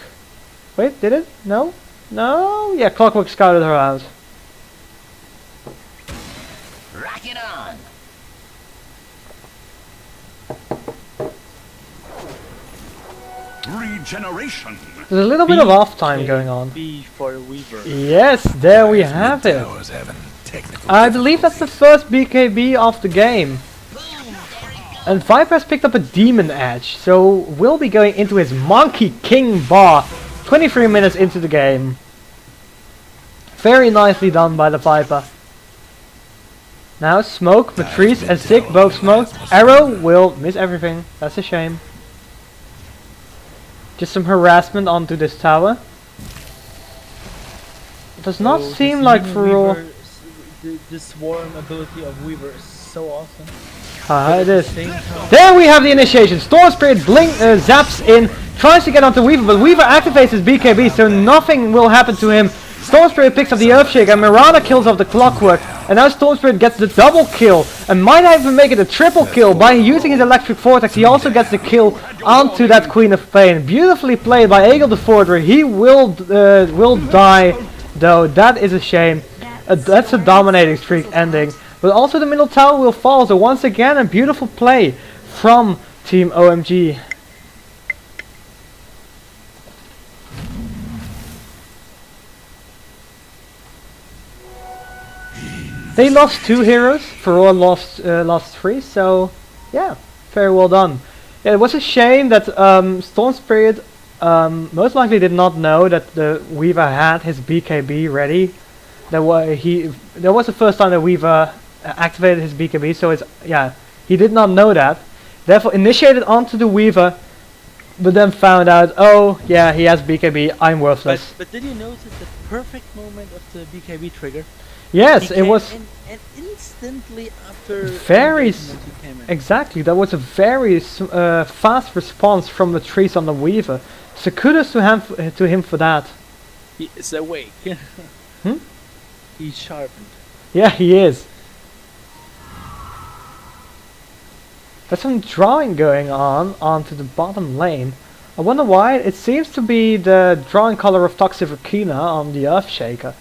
Wait, did it? No? No? Yeah, Clockwork scouted her out. Rock it on. Regeneration. There's a little bit of off time going on. B for Weaver. Yes, there we have it. I believe that's the first BKB of the game. And Viper has picked up a Demon Edge, so we'll be going into his Monkey King bar 23 minutes into the game. Very nicely done by the Viper. Now Smoke, Matrice and Sick both smoke. Arrow will miss everything. That's a shame. Just some harassment onto this tower. It does not seem like FUREUR... The swarm ability of Weaver is so so awesome. It is. Same time, There we have the initiation. Storm Spirit zaps in, tries to get onto Weaver, but Weaver activates his BKB, so nothing will happen to him. Storm Spirit picks up the Earthshaker, and Mirana kills off the Clockwork, and now Storm Spirit gets the double kill, and might even make it a triple kill by using his Electric Vortex. He also gets the kill onto that Queen of Pain. Beautifully played by Egil the Forger. He will die, though. That is a shame. That's a dominating streak ending. But also the middle tower will fall, so once again a beautiful play from Team OMG. They lost 2 heroes, FUREUR lost 3, so yeah, very well done. Yeah, it was a shame that Storm Spirit most likely did not know that the Weaver had his BKB ready. That was the first time that Weaver activated his BKB, so he did not know that. Therefore initiated onto the Weaver, but then found out, oh yeah, he has BKB, I'm worthless. but did you notice the perfect moment of the BKB trigger? Yes, it was and instantly after very he came in. exactly. That was a very fast response from the trees on the Weaver. So kudos to him for that. He is awake. He's sharpened. Yeah, he is. There's some drawing going on onto the bottom lane. I wonder why. It seems to be the drawing color of ToxiVrucina on the Earthshaker.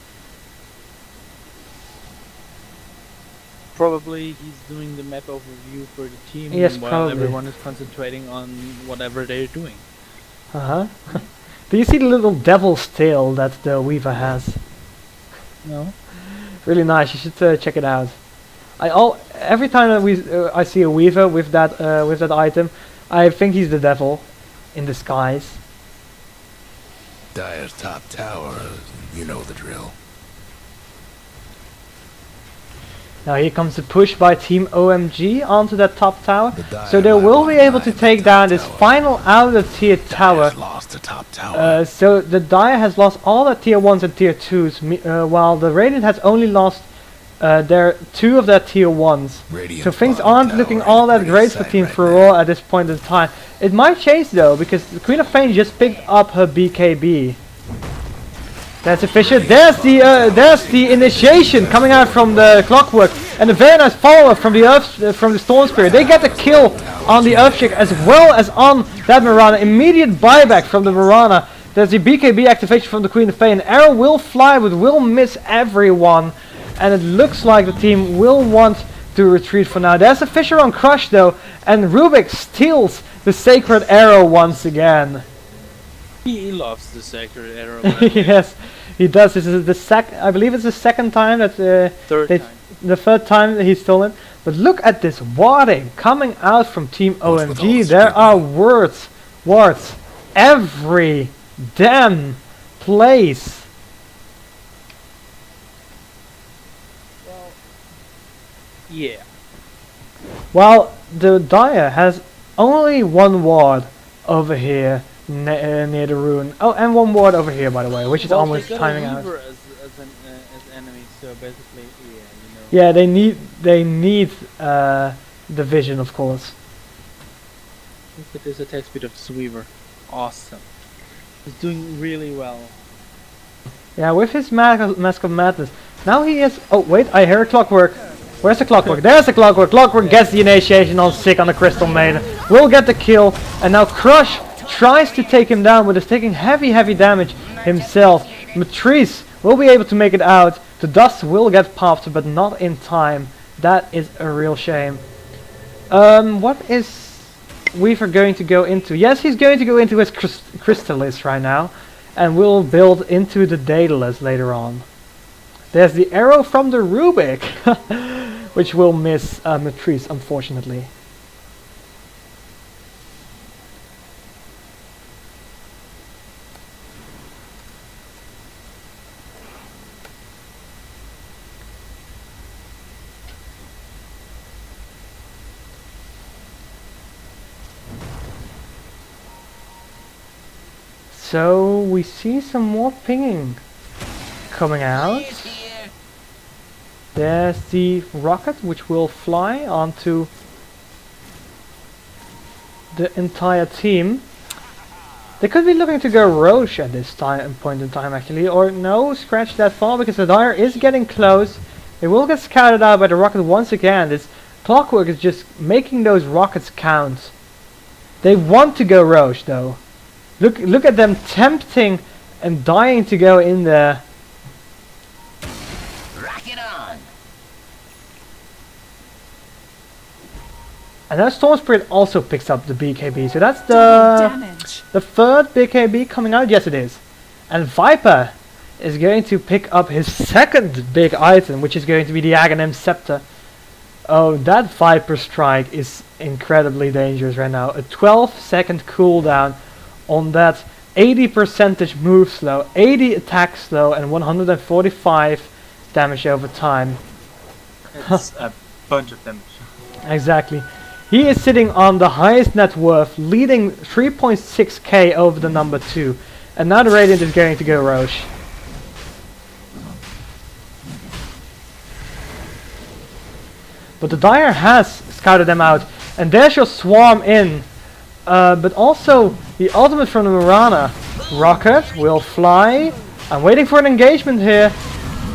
Probably he's doing the map overview for the team Yes, while probably. everyone is concentrating on whatever they're doing. Do you see the little devil's tail that the Weaver has? No? Really nice. You should check it out. Every time that I see a Weaver with that item, I think he's the devil in disguise. Dire's top tower, you know the drill. Now here comes the push by Team OMG onto that top tower, The so they Dire will be might able to want take the down top this tower. final outer tier tower. Dire's lost the top tower. So the Dire has lost all the tier 1s and tier 2s, while the Radiant has only lost 2 of their tier 1s. Radiant's So things bottom aren't tower looking in all a that pretty great for sight Team right FUREUR at this point in time. It might change though, because the Queen of Pain just picked up her BKB. That's efficient. There's the initiation coming out from the Clockwork, and a very nice follow-up from the Storm Spirit. They get the kill on the Earthshaker as well as on that Mirana. Immediate buyback from the Mirana. There's the BKB activation from the Queen of Pain. Arrow will fly, but will miss everyone, and it looks like the team will want to retreat for now. There's a Fisher on Crush though, and Rubik steals the Sacred Arrow once again. He loves the sacred arrow. Yes, he does. This is the I believe it's the second time that the third time that he stole it. But look at this warding coming out from Team OMG. There are wards every damn place. Well, yeah. While the Dire has only 1 ward over here near the rune. Oh, and 1 ward over here, by the way, which is almost timing out. As enemy, so basically, yeah, you know. Yeah, they need the vision, of course. Look at this attack speed of this Weaver. Awesome. He's doing really well. Yeah, with his Mask of Madness. Now he is... Oh, wait, I hear a Clockwork. Where's the Clockwork? There's the Clockwork. Clockwork gets the initiation on Sick on the Crystal Maiden. Will get the kill. And now Crush tries to take him down, but is taking heavy damage himself. Matrice will be able to make it out. The dust will get popped, but not in time. That is a real shame. What is Weaver going to go into? Yes, he's going to go into his Crystallis right now, and will build into the Daedalus later on. There's the arrow from the Rubik, which will miss Matrice, unfortunately. So we see some more pinging coming out. There's the rocket, which will fly onto the entire team. They could be looking to go Roche at this point in time actually, or no, scratch that fall, because the Dire is getting close. It will get scouted out by the rocket once again. This Clockwork is just making those rockets count. They want to go Roche though. Look at them tempting and dying to go in there. Rock it on. And now Storm Spirit also picks up the BKB, so that's Double damage. the third BKB coming out. Yes, it is. And Viper is going to pick up his second big item, which is going to be the Aghanim Scepter. Oh, that Viper strike is incredibly dangerous right now. A 12-second cooldown on that 80% move slow, 80 attack slow, and 145 damage over time. It's a bunch of damage. Exactly. He is sitting on the highest net worth, leading 3.6k over the number 2. And now the Radiant is going to go Roche. But the Dire has scouted them out, and there she'll swarm in. But also the ultimate from the Mirana. Rocket will fly. I'm waiting for an engagement here.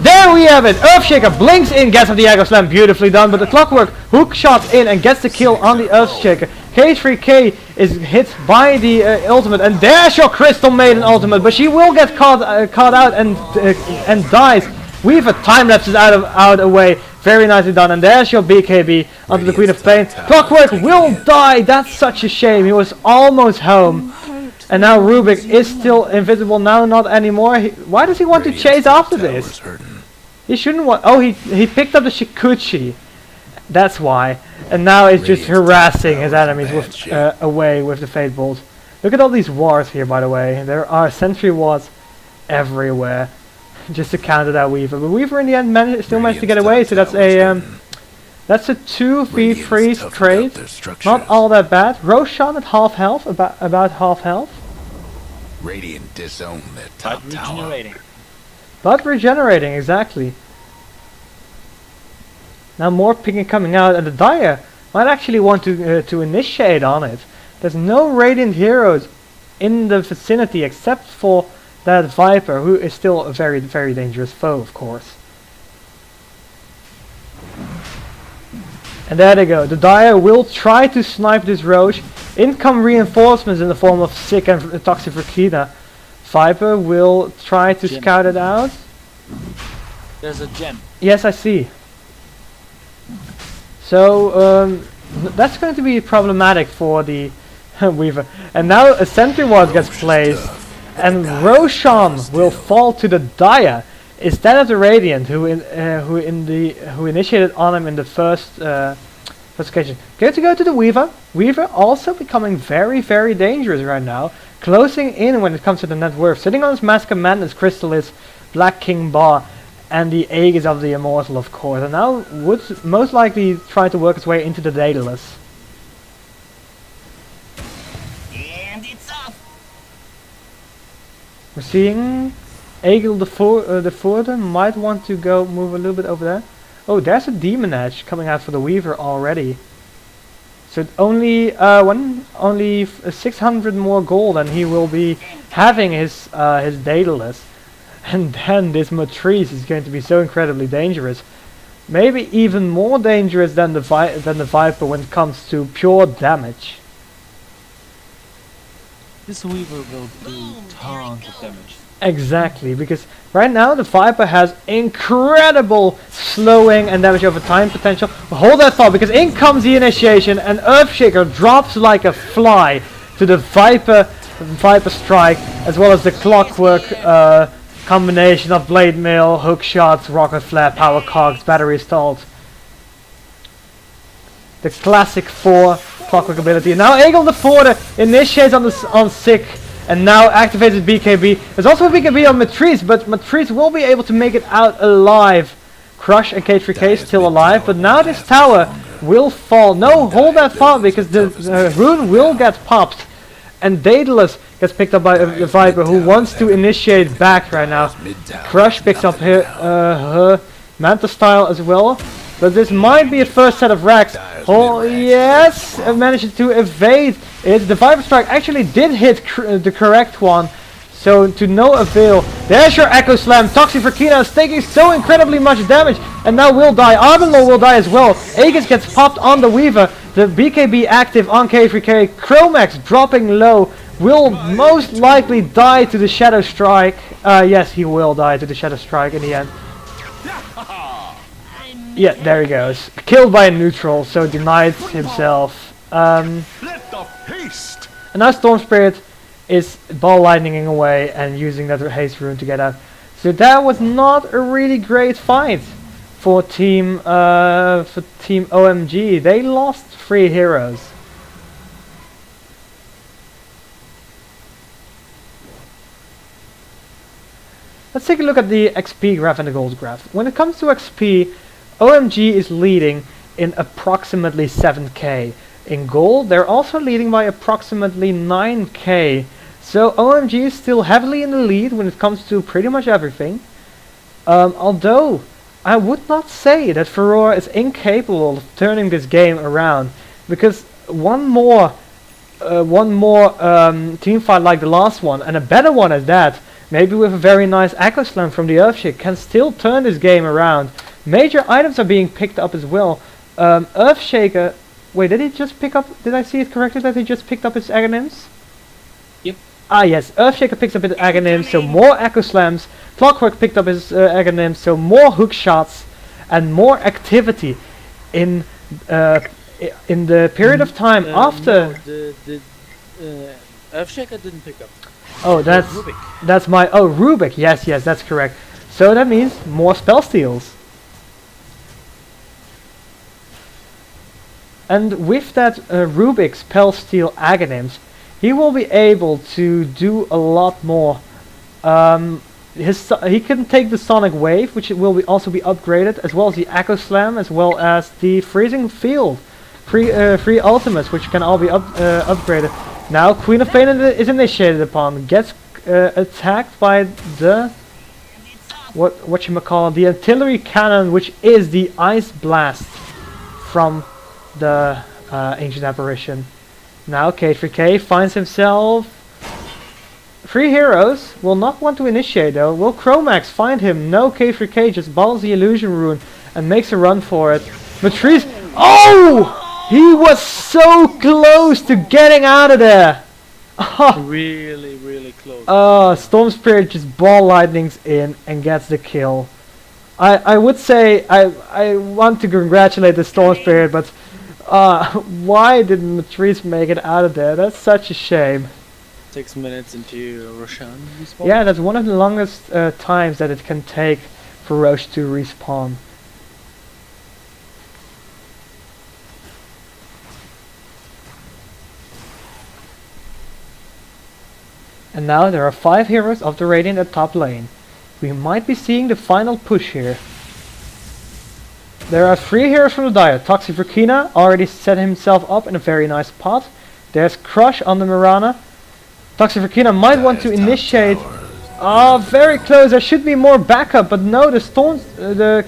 There we have it! Earthshaker blinks in, gets off the Aggro Slam, beautifully done, but the Clockwork hook shot in and gets the kill on the Earthshaker. K3K is hit by the ultimate, and there's your Crystal Maiden ultimate, but she will get caught out and dies. Weaver time lapses out away. Very nicely done, and there's your BKB onto the Queen of Pain. Clockwork will die. That's such a shame. He was almost home. And now Rubik is still invisible. Now not anymore. Why does he want to chase after this? He shouldn't want. Oh, he picked up the Shikuchi. That's why. And now it's just harassing his enemies with away with the Fate Bolt. Look at all these wards here, by the way. There are sentry wards everywhere. Just to counter that Weaver, but Weaver in the end still managed to get away. So that's a 2v3 straight. Not all that bad. Roshan at half health, about half health. Radiant disown their top But tower. regenerating. But regenerating, exactly. Now more picking coming out, and the Dire might actually want to initiate on it. There's no Radiant heroes in the vicinity except for that Viper, who is still a very, very dangerous foe, of course. And there they go. The Dire will try to snipe this Roche. In come reinforcements in the form of Sick and ToxiVrucina. Viper will try to scout it out. There's a gem. Yes, I see. So that's going to be problematic for the Weaver. And now a sentry ward gets placed. And Roshan will fall to the Dire instead of the Radiant, who initiated on him in the first occasion. Going to go to the Weaver. Weaver also becoming very, very dangerous right now, closing in when it comes to the net worth. Sitting on his Mask of Madness, Crystallis, Black King Bar, and the Aegis of the Immortal, of course. And now would most likely try to work his way into the Daedalus. We're seeing Egil the Fourth might want to go move a little bit over there. Oh, there's a Demon Edge coming out for the Weaver already. So only 600 more gold, and he will be having his Daedalus. And then this Matrice is going to be so incredibly dangerous. Maybe even more dangerous than the Viper when it comes to pure damage. This Weaver will do tons of damage. Exactly, because right now the Viper has incredible slowing and damage over time potential. But hold that thought, because in comes the initiation and Earthshaker drops like a fly to the Viper strike, as well as the Clockwork combination of Blade Mail, Hook Shots, Rocket Flare, Power Cogs, Battery Stalled. The classic 4 Clockwork ability. And now Egil the Fourth initiates on Sick and now activates his BKB. There's also a BKB on Matrice, but Matrice will be able to make it out alive. Crush and K3K still alive, but now this tower will fall. No, hold that thought, because the rune will get popped. And Daedalus gets picked up by the Viper, who wants to initiate back right now. Crush picks up her Manta style as well. But this might be a first set of racks. Oh yes, managed to evade it. The Viper Strike actually did hit the correct one. So to no avail. There's your Echo Slam. ToxiVrucina is taking so incredibly much damage. And now will die. Arbenlo will die as well. Aegis gets popped on the Weaver. The BKB active on K3K. Chromax dropping low. Will most likely die to the Shadow Strike. Yes, he will die to the Shadow Strike in the end. Yeah, there he goes. Killed by a neutral, so denied himself. And now Storm Spirit is ball lightninging away and using that haste rune to get out. So that was not a really great fight for Team OMG. They lost 3 heroes. Let's take a look at the XP graph and the gold graph. When it comes to XP, OMG is leading in approximately 7k. In gold, they're also leading by approximately 9k. So OMG is still heavily in the lead when it comes to pretty much everything. Although, I would not say that FUREUR is incapable of turning this game around. Because one more team fight like the last one, and a better one at that, maybe with a very nice Echo Slam from the Earthshaker, can still turn this game around. Major items are being picked up as well. Earthshaker, wait, did he just pick up, did I see it correctly that he just picked up his Aghanims? Yep. Ah yes, Earthshaker picks up his Aghanims, so more Echo Slams. Clockwork picked up his Aghanims, so more hook shots and more activity in the period of time after. No, the Earthshaker didn't pick up. Oh, that's my, oh, Rubik, yes, that's correct. So that means more spell steals. And with that Rubik's spell steal Aghanims, he will be able to do a lot more. He can take the Sonic Wave, which will also be upgraded, as well as the Echo Slam, as well as the Freezing Field. Free ultimates, which can all be upgraded. Now Queen of Pain is initiated upon, gets attacked by the the artillery cannon, which is the Ice Blast from the Ancient Apparition. Now K3K finds himself 3 heroes. Will not want to initiate though. Will Chromax find him? No, K3K just balls the illusion rune and makes a run for it. Matrice, oh! He was so close to getting out of there! Oh. Really close. Storm Spirit just ball lightnings in and gets the kill. I would say I want to congratulate the Storm Spirit, but why didn't Matrice make it out of there? That's such a shame. 6 minutes into Roshan respawn. Yeah, that's one of the longest times that it can take for Roche to respawn. And now there are 5 heroes of the Radiant at top lane. We might be seeing the final push here. There are 3 heroes from the DotA. ToxiVrucina already set himself up in a very nice pot. There's Crush on the Mirana. ToxiVrucina might want to initiate. Very close. There should be more backup, but no, the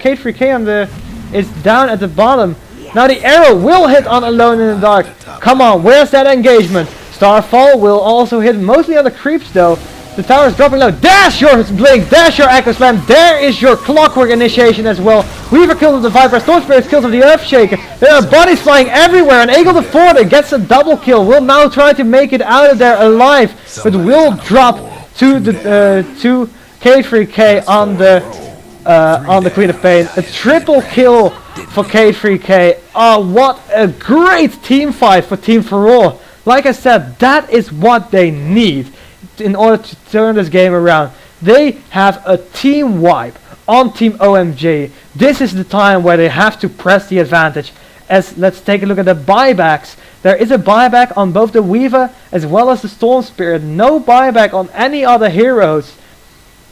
K3K is down at the bottom. Now the arrow will hit on Alone in the Dark. Come on, where's that engagement? Starfall will also hit mostly on the creeps though. The tower is dropping low. Dash your Blink, dash your Echo Slam. There is your Clockwork initiation as well. Weaver kills the Viper, Storm Spirit kills of the Earthshaker. There are bodies flying everywhere, and Eagle the Forte gets a double kill. Will now try to make it out of there alive, but will drop to the to K3K on the Queen of Pain. A triple kill for K3K. Oh, what a great team fight for Team FUREUR. Like I said, that is what they need in order to turn this game around. They have a team wipe on Team OMG. This is the time where they have to press the advantage. As let's take a look at the buybacks. There is a buyback on both the Weaver as well as the Storm Spirit. No buyback on any other heroes.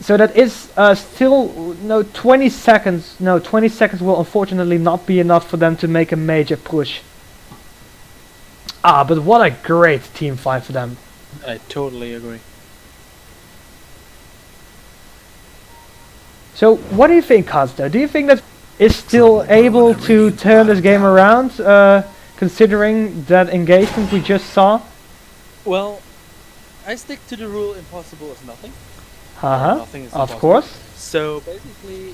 So that is still 20 seconds. No, 20 seconds will unfortunately not be enough for them to make a major push. But what a great team fight for them. I totally agree. So what do you think, Kazuto? Do you think that is still able to turn this game around, considering that engagement we just saw? Well, I stick to the rule impossible is nothing. Nothing is Of impossible. course. So basically,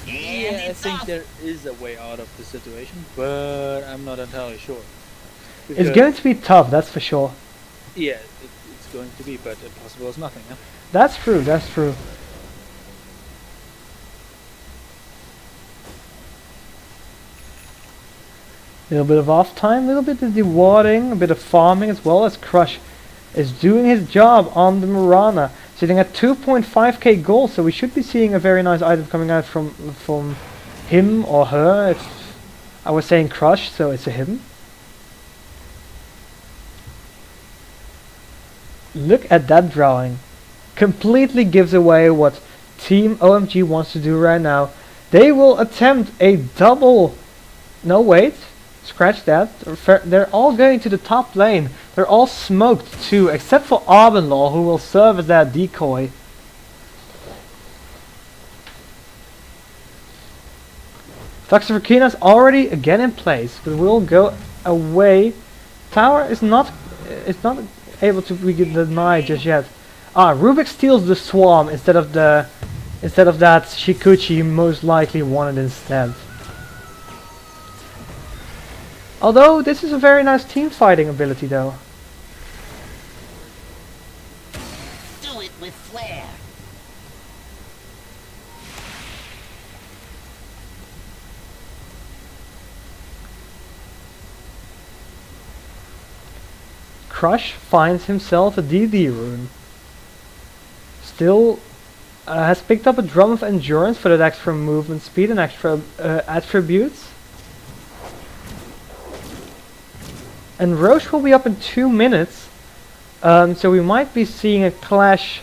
yeah, I think there is a way out of the situation, but I'm not entirely sure. It's going to be tough, that's for sure. Yeah, it's going to be, but impossible is nothing, huh? That's true, that's true. A little bit of off time, a little bit of dewatering, a bit of farming as well, as Crush is doing his job on the Mirana, sitting at 2.5k gold, so we should be seeing a very nice item coming out from him or her. I was saying Crush, so it's a him. Look at that drawing. Completely gives away what Team OMG wants to do right now. They will attempt a double... No, wait. Scratch that. They're all going to the top lane. They're all smoked too, except for Arbenlaw, who will serve as that decoy. ToxiVrucina is already again in place, but will go away. Tower is not able to be denied just yet. Rubik steals the swarm instead of that Shikuchi most likely wanted instead. Although this is a very nice team fighting ability though. Do it with flair. Crush finds himself a DD rune. Still has picked up a drum of endurance for that extra movement speed and extra attributes. And Roche will be up in 2 minutes, so we might be seeing a clash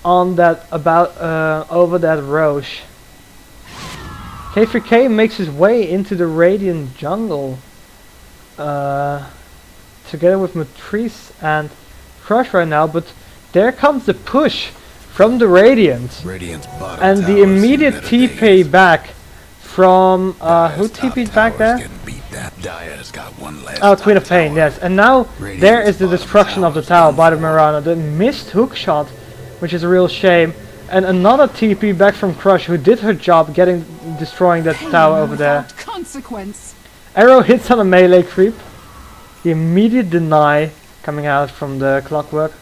on that over that Roche. K3K makes his way into the Radiant jungle, together with Matrice and Crush right now, but there comes the push from the Radiant, and the immediate TP back from who TP'd back there? Oh, Queen of Pain, yes. And now there is the destruction of the tower by the Mirana. The missed hook shot, which is a real shame. And another TP back from Crush, who did her job destroying that tower over there. Arrow hits on a melee creep. The immediate deny coming out from the Clockwork.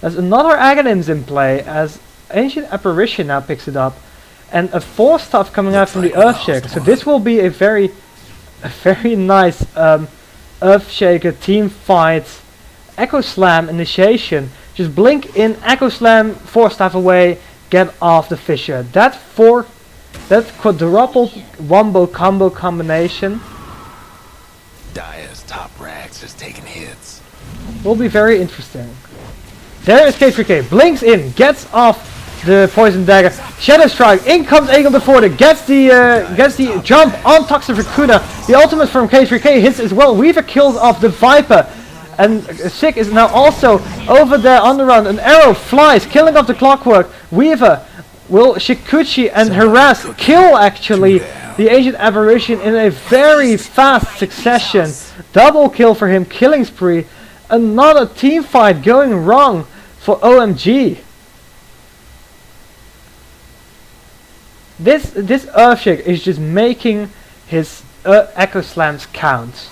There's another Aghanims in play as Ancient Apparition now picks it up. And a 4-staff coming out from the Earthshaker. So this will be a very nice Earthshaker team fight. Echo Slam initiation. Just blink in, Echo Slam, 4-staff away, get off the Fissure. That quadruple wombo combo combination Dia's top rags is taking hits. will be very interesting. There is K3K, blinks in, gets off the poison dagger. Shadow Strike, in comes Eagle the Forter, gets the jump on ToxiVrucina. The ultimate from K3K hits as well. Weaver kills off the Viper. And Sick is now also over there on the run. An arrow flies, killing off the Clockwork. Weaver will Shikuchi and harass, kill actually the Ancient Apparition in a very fast succession. Double kill for him, killing spree. Another team fight going wrong for OMG. This Earthshaker is just making his Echo Slams count.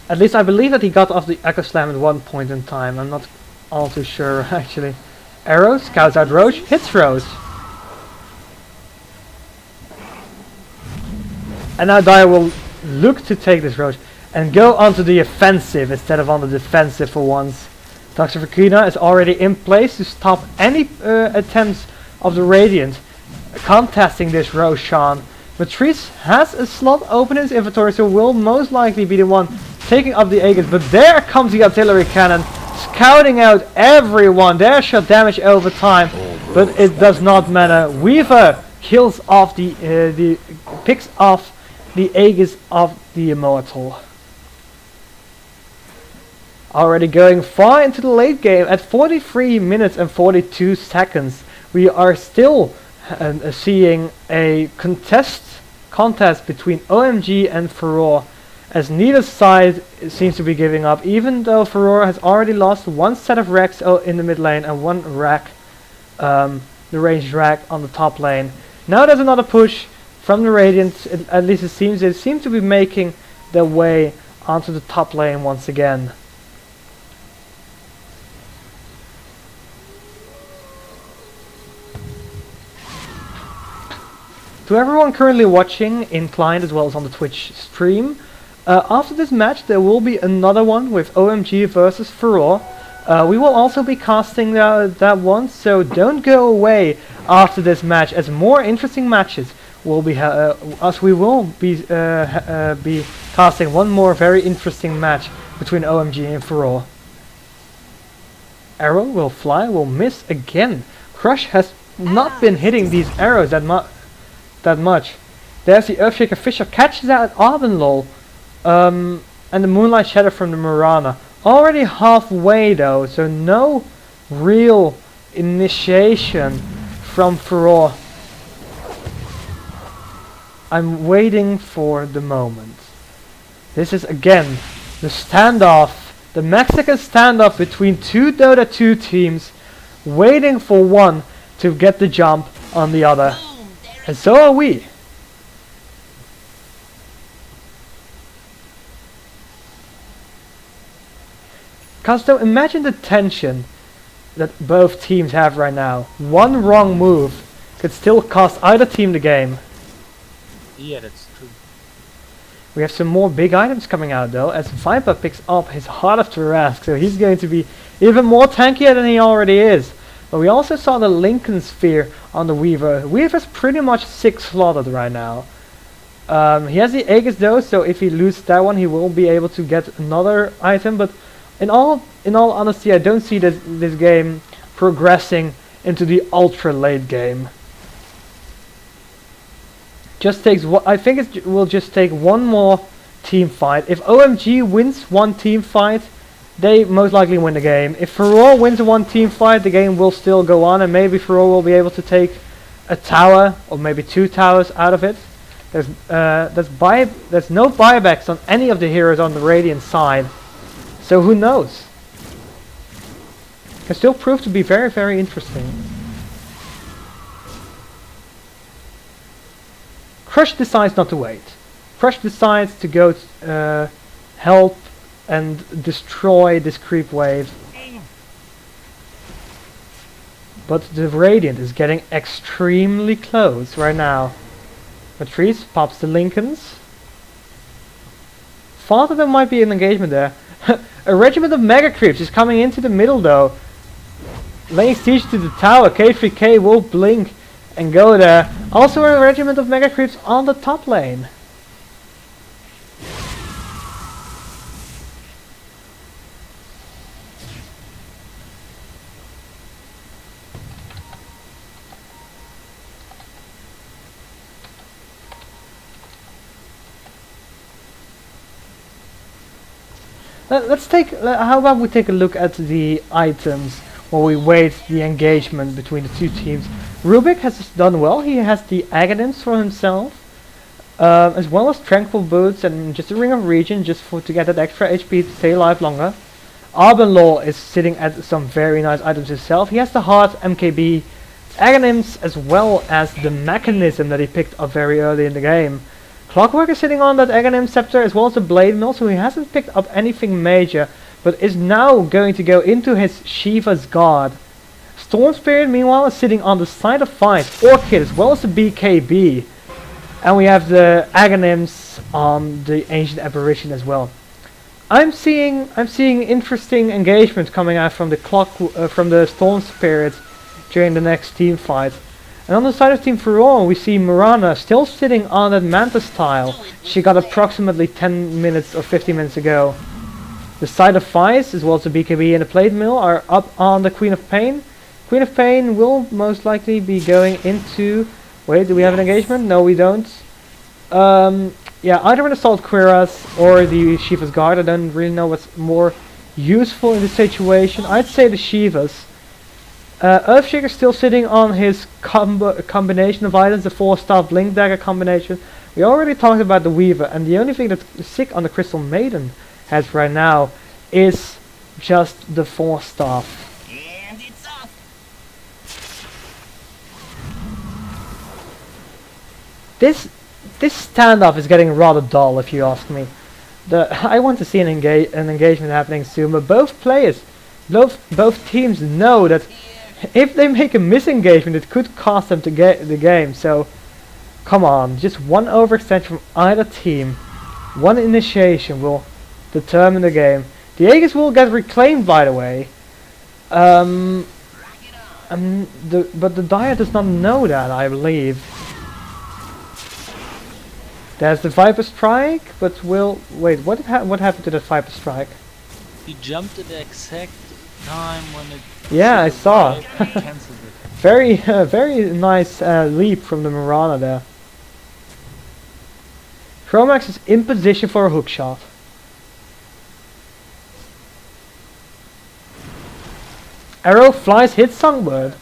At least I believe that he got off the Echo Slam at one point in time. I'm not all too sure actually. Arrow scouts out Roche, hits Roche. And now Dia will look to take this Roche and go onto the offensive instead of on the defensive for once. ToxiVrucina is already in place to stop any attempts of the Radiant contesting this Roshan. Matrice has a slot open in his inventory, so will most likely be the one taking up the Aegis. But there comes the artillery cannon, scouting out everyone. Their shot damage over time, but it does not matter. Weaver kills off picks off the Aegis of the Immortal. Already going far into the late game at 43 minutes and 42 seconds. We are still seeing a contest between OMG and FUREUR, as neither side seems to be giving up, even though FUREUR has already lost one set of racks in the mid lane and one rack, the ranged rack on the top lane. Now there's another push from the Radiant. At least it seems they seem to be making their way onto the top lane once again. To everyone currently watching in client as well as on the Twitch stream, after this match there will be another one with OMG versus FUREUR. We will also be casting that one, so don't go away after this match, as more interesting matches will be we will be casting one more very interesting match between OMG and FUREUR. Arrow will fly, will miss again. Crush has not been hitting these arrows that much. There's the Earthshaker Fisher, catches out Arbenlol, and the Moonlight Shadow from the Mirana. Already halfway though, so no real initiation from FUREUR. I'm waiting for the moment. This is again the standoff, the Mexican standoff between two Dota 2 teams, waiting for one to get the jump on the other. And so are we. Kazuto, imagine the tension that both teams have right now. One wrong move could still cost either team the game. Yeah, that's true. We have some more big items coming out though, as Viper picks up his Heart of Tarrasque, so he's going to be even more tankier than he already is. But we also saw the Lincoln Sphere on the Weaver. Weaver's pretty much 6 slotted right now. He has the Aegis though, so if he loses that one he will be able to get another item, but in all honesty I don't see this game progressing into the ultra late game. I think it will just take one more team fight. If OMG wins one team fight, they most likely win the game. If FUREUR wins one team fight, the game will still go on, and maybe FUREUR will be able to take a tower or maybe 2 towers out of it. There's no buybacks on any of the heroes on the Radiant side, so who knows? Can still prove to be very, very interesting. Crush decides not to wait. Crush decides to go help and destroy this creep wave. But the Radiant is getting extremely close right now. Patrice pops the Lincolns. Thought that there might be an engagement there. A regiment of mega creeps is coming into the middle though. Laying siege to the tower. K3K will blink and go there. Also a regiment of mega creeps on the top lane. How about we take a look at the items while we wait the engagement between the two teams. Rubik has done well. He has the Aghanims for himself, as well as Tranquil Boots and just a Ring of Regen just to get that extra HP to stay alive longer. Arbenlol is sitting at some very nice items himself. He has the Heart, MKB, Aghanims, as well as the Mechanism that he picked up very early in the game. Clockwork is sitting on that Aghanim Scepter as well as the Blade Mill, so he hasn't picked up anything major, but is now going to go into his Shiva's Guard. Storm Spirit meanwhile is sitting on the side of 5, Orchid as well as the BKB. And we have the Aghanims on the Ancient Apparition as well. I'm seeing interesting engagement coming out from the Storm Spirit during the next team fight. And on the side of Team FUREUR, we see Mirana still sitting on that Mantis tile. She got approximately 10 minutes or 15 minutes ago. The side of Vice, as well as the BKB and the Plate Mill, are up on the Queen of Pain. Queen of Pain will most likely be going into... Wait, do we have an engagement? No, we don't. Yeah, either an Assault Cuirass or the Shiva's Guard. I don't really know what's more useful in this situation? I'd say the Shivas. Earthshaker still sitting on his combination of items, the 4-star Blink Dagger combination. We already talked about the Weaver, and the only thing that's sick on the Crystal Maiden has right now is just the 4-star. And it's off. This standoff is getting rather dull, if you ask me. I want to see an engagement happening soon, but both teams know that if they make a misengagement, it could cost them to get the game. So, come on, just one overextension from either team, one initiation will determine the game. The Aegis will get reclaimed, by the way. But the Dia does not know that, I believe. There's the Viper Strike, but wait. What happened to the Viper Strike? He jumped at the exact time when it. Yeah, I saw. Cancelled it. Very nice leap from the Mirana there. Chromax is in position for a hook shot. Arrow flies, hits Songbird.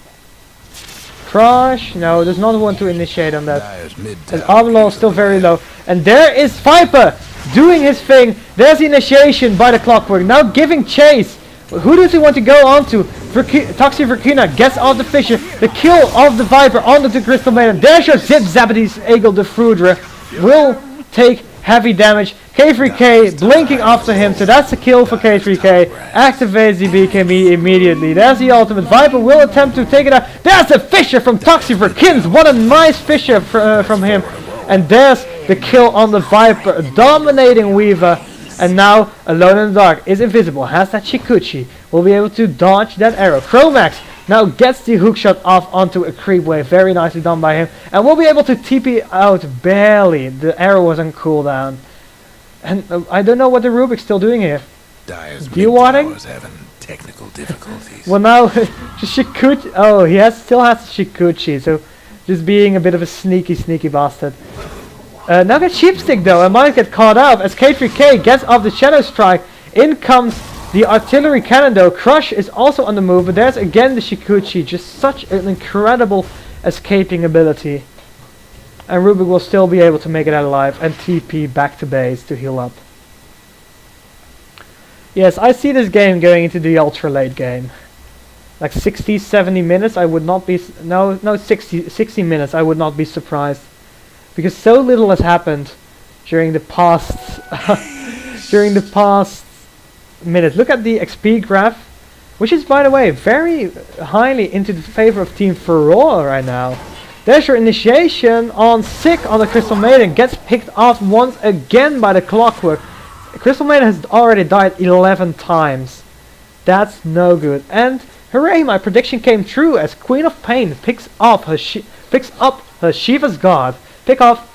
Crush, no, there's not one to initiate on that. And Armlaw is still very low. And there is Viper doing his thing. There's the initiation by the Clockwork. Now giving chase. Who does he want to go on to? ToxiVrucina gets off the Fisher. The kill of the Viper onto the Crystal Maiden. There's your Zip Zappy's Eagle the Frudra. Will take heavy damage. K3K blinking after him, so that's a kill for K3K. Activates the BKB immediately. There's the ultimate. Viper will attempt to take it out. There's a Fisher from ToxiVrucina. What a nice Fisher from him. And there's the kill on the Viper, dominating Weaver. And now, Alone in the Dark is invisible, has that Shikuchi, will be able to dodge that arrow. Chromax now gets the hookshot off onto a creep wave, very nicely done by him. And will be able to TP out barely, the arrow was on cooldown. And I don't know what the Rubik's still doing here. Deal-wadding? Having technical difficulties. Well now, Shikuchi, oh he still has Shikuchi, so just being a bit of a sneaky bastard. Now get Sheepstick though, and might get caught up as K3K gets off the Shadow Strike. In comes the Artillery Cannon though. Crush is also on the move, but there's again the Shikuchi. Just such an incredible escaping ability. And Rubik will still be able to make it out alive and TP back to base to heal up. Yes, I see this game going into the ultra late game. Like 60, 70 minutes, I would not be... No, 60 minutes, I would not be surprised. Because so little has happened during the past minutes. Look at the XP graph, which is, by the way, very highly into the favor of Team FUREUR right now. There's your initiation on Sick on the Crystal Maiden. Gets picked off once again by the Clockwork. Crystal Maiden has already died 11 times. That's no good. And hooray, my prediction came true as Queen of Pain picks up her Shiva's God. Pick up,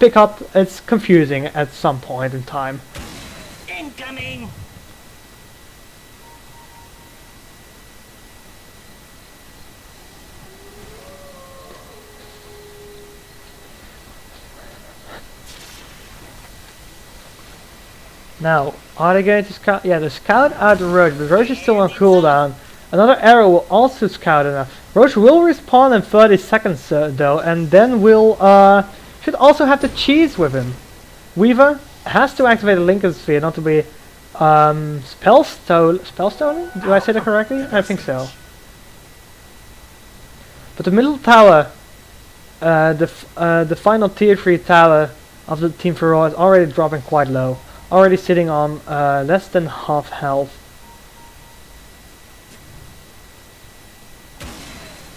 it's confusing at some point in time. Incoming! Now, are they going to scout? Yeah, they scout out Roach, but Roach is still on cooldown. Another arrow will also scout it now. Roach will respawn in 30 seconds though, and then will should also have the cheese with him. Weaver has to activate a Lincoln Sphere, not to be spellstolen? Do I say that correctly? I think so. But the middle tower, the final tier 3 tower of the Team FUREUR is already dropping quite low. Already sitting on less than half health.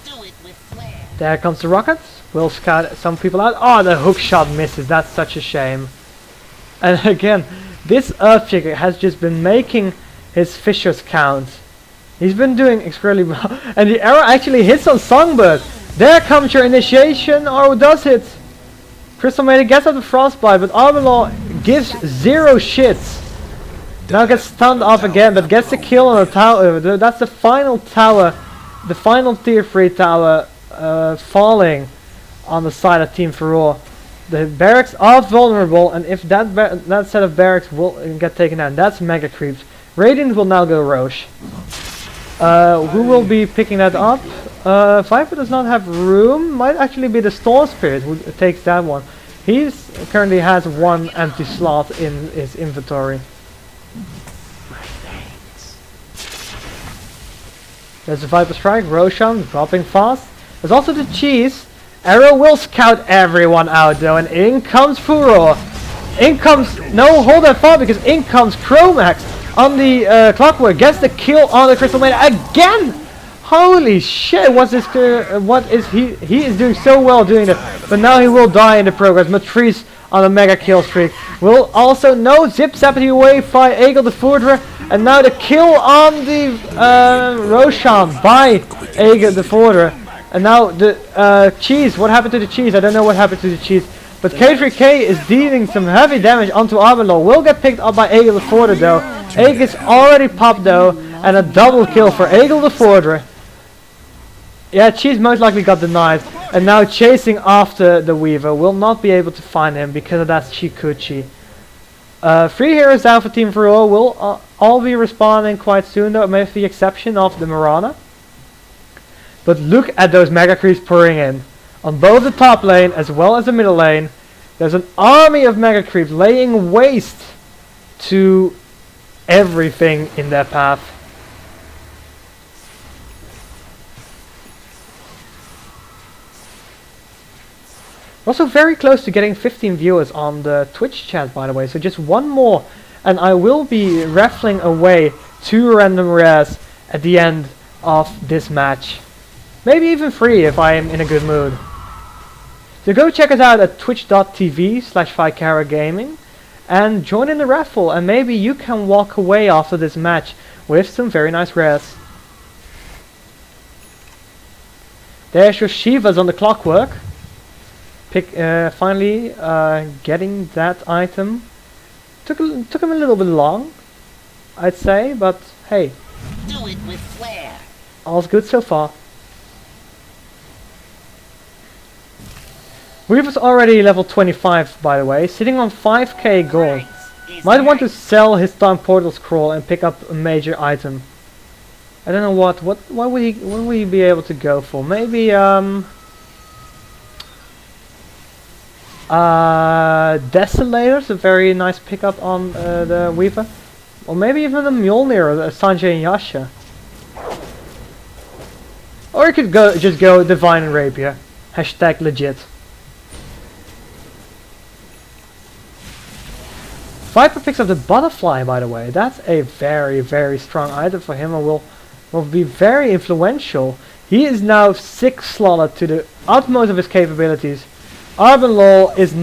Do it with flair. There comes the rockets. Will scout some people out. Oh, the hook shot misses. That's such a shame. And again, this Earthshaker has just been making his fishers count. He's been doing extremely well. And the arrow actually hits on Songbird. There comes your initiation. Oh, it does hit. Crystal Maiden gets up the frostbite, but Armorlaw gives zero shits. Now gets stunned off again, but gets the kill on the tower. That's the final tower, the final tier 3 tower falling on the side of Team FUREUR. The barracks are vulnerable, and if that set of barracks will get taken down, that's mega creeps. Radiant will now go Roche. Who will be picking that up? Viper does not have room. Might actually be the Storm Spirit who takes that one. He currently has one empty slot in his inventory. There's a Viper Strike. Roshan dropping fast. There's also the Cheese. Arrow will scout everyone out though, and in comes Fureur. In comes, no, hold that thought, because in comes Chromax on the Clockwork, gets the kill on the Crystal Maiden again! Holy shit, what's this, what is he is doing so well doing that, but now he will die in the progress. Matrice on a mega kill streak. Will also, no, zip zapping away by Egil the Forger, and now the kill on the Roshan by Egil the Forger. And now the Cheese, what happened to the Cheese? I don't know what happened to the Cheese. But K3K is dealing some heavy damage onto Arbenlaw. Will get picked up by Egil the Forger though. Egil is already popped though. And a double kill for Egil the Forger. Yeah, Cheese most likely got denied. And now chasing after the Weaver. Will not be able to find him because of that Chikuchi. 3 heroes down for Team Fureur. Will all be respawning quite soon though, with the exception of the Mirana. But look at those mega creeps pouring in. On both the top lane as well as the middle lane. There's an army of mega creeps laying waste to everything in their path. Also very close to getting 15 viewers on the Twitch chat, by the way. So just one more and I will be raffling away 2 random rares at the end of this match. Maybe even 3 if I am in a good mood. So go check us out at twitch.tv/VicaraGaming and join in the raffle, and maybe you can walk away after this match with some very nice rares. There's your Shivas on the Clockwork. Finally getting that item. Took him a little bit long, I'd say, but hey. Do it with flair. All's good so far. Weaver's already level 25, by the way, sitting on 5k gold. Might want to sell his Time Portal Scroll and pick up a major item. I don't know what would he be able to go for? Maybe Desolator's a very nice pickup on the Weaver. Or maybe even the Mjolnir, or Sanjay and Yasha. Or you could just go Divine Rapier. Hashtag legit. Viper picks up the Butterfly, by the way. That's a very, very strong item for him and will be very influential. He is now 6 slotted to the utmost of his capabilities. Arbenlaw is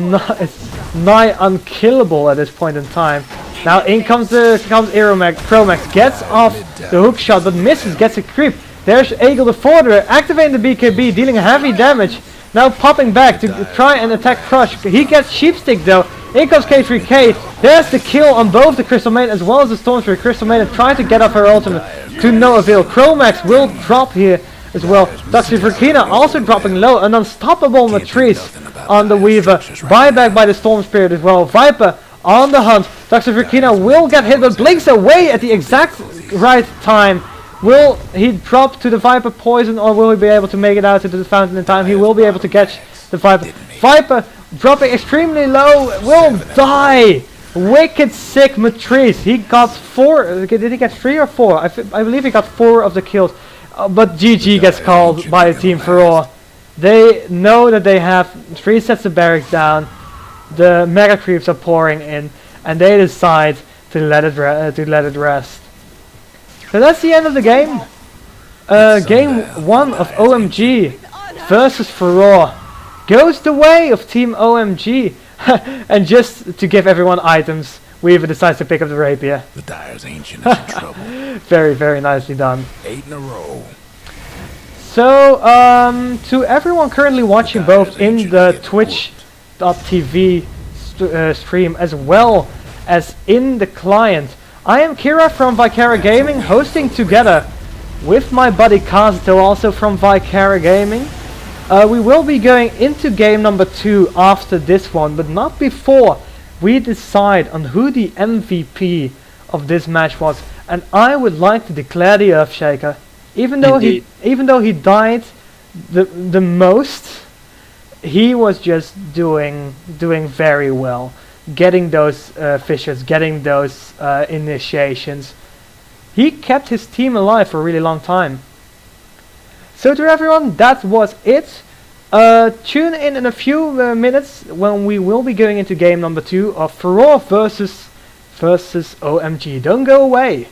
nigh unkillable at this point in time. Now in comes Chromax, gets off the hook shot but misses, gets a creep. There's Egil the Forger activating the BKB, dealing heavy damage. Now popping back to try and attack Crush. He gets Sheepstick though. In comes K3K. There's the kill on both the Crystal Maiden as well as the Storm Spirit. Crystal Maiden trying to get up her ultimate to no avail. Chromax will drop here as well. ToxiVrucina also dropping low. An unstoppable Matrice on the Weaver. Buyback by the Storm Spirit as well. Viper on the hunt. ToxiVrucina will get hit but blinks away at the exact right time. Will he drop to the Viper poison or will he be able to make it out to the fountain in time? He will be able to catch the Viper. Viper dropping extremely low, will die. Wicked sick Matrice. He got 4. Did he get 3 or 4? I believe he got 4 of the kills. But GG gets called by Team Fureur. They know that they have 3 sets of barracks down. The mega creeps are pouring in, and they decide to let it rest. So that's the end of the game. Game 1 of OMG versus Fureur goes the way of Team OMG. And just to give everyone items, Weaver decides to pick up the rapier. The Dyer's Ancient is in trouble. Very, very nicely done. 8 in a row. So, to everyone currently watching both in the twitch.tv stream as well as in the client, I am Kira from VicaraGaming, hosting together with my buddy Kazuto, also from VicaraGaming. We will be going into game number 2 after this one, but not before we decide on who the MVP of this match was. and I would like to declare the Earthshaker, even though he died the most. He was just doing very well, getting those fissures, getting those initiations. He kept his team alive for a really long time. So to everyone, that was it. Tune in a few minutes when we will be going into game number 2 of FUREUR versus OMG. Don't go away.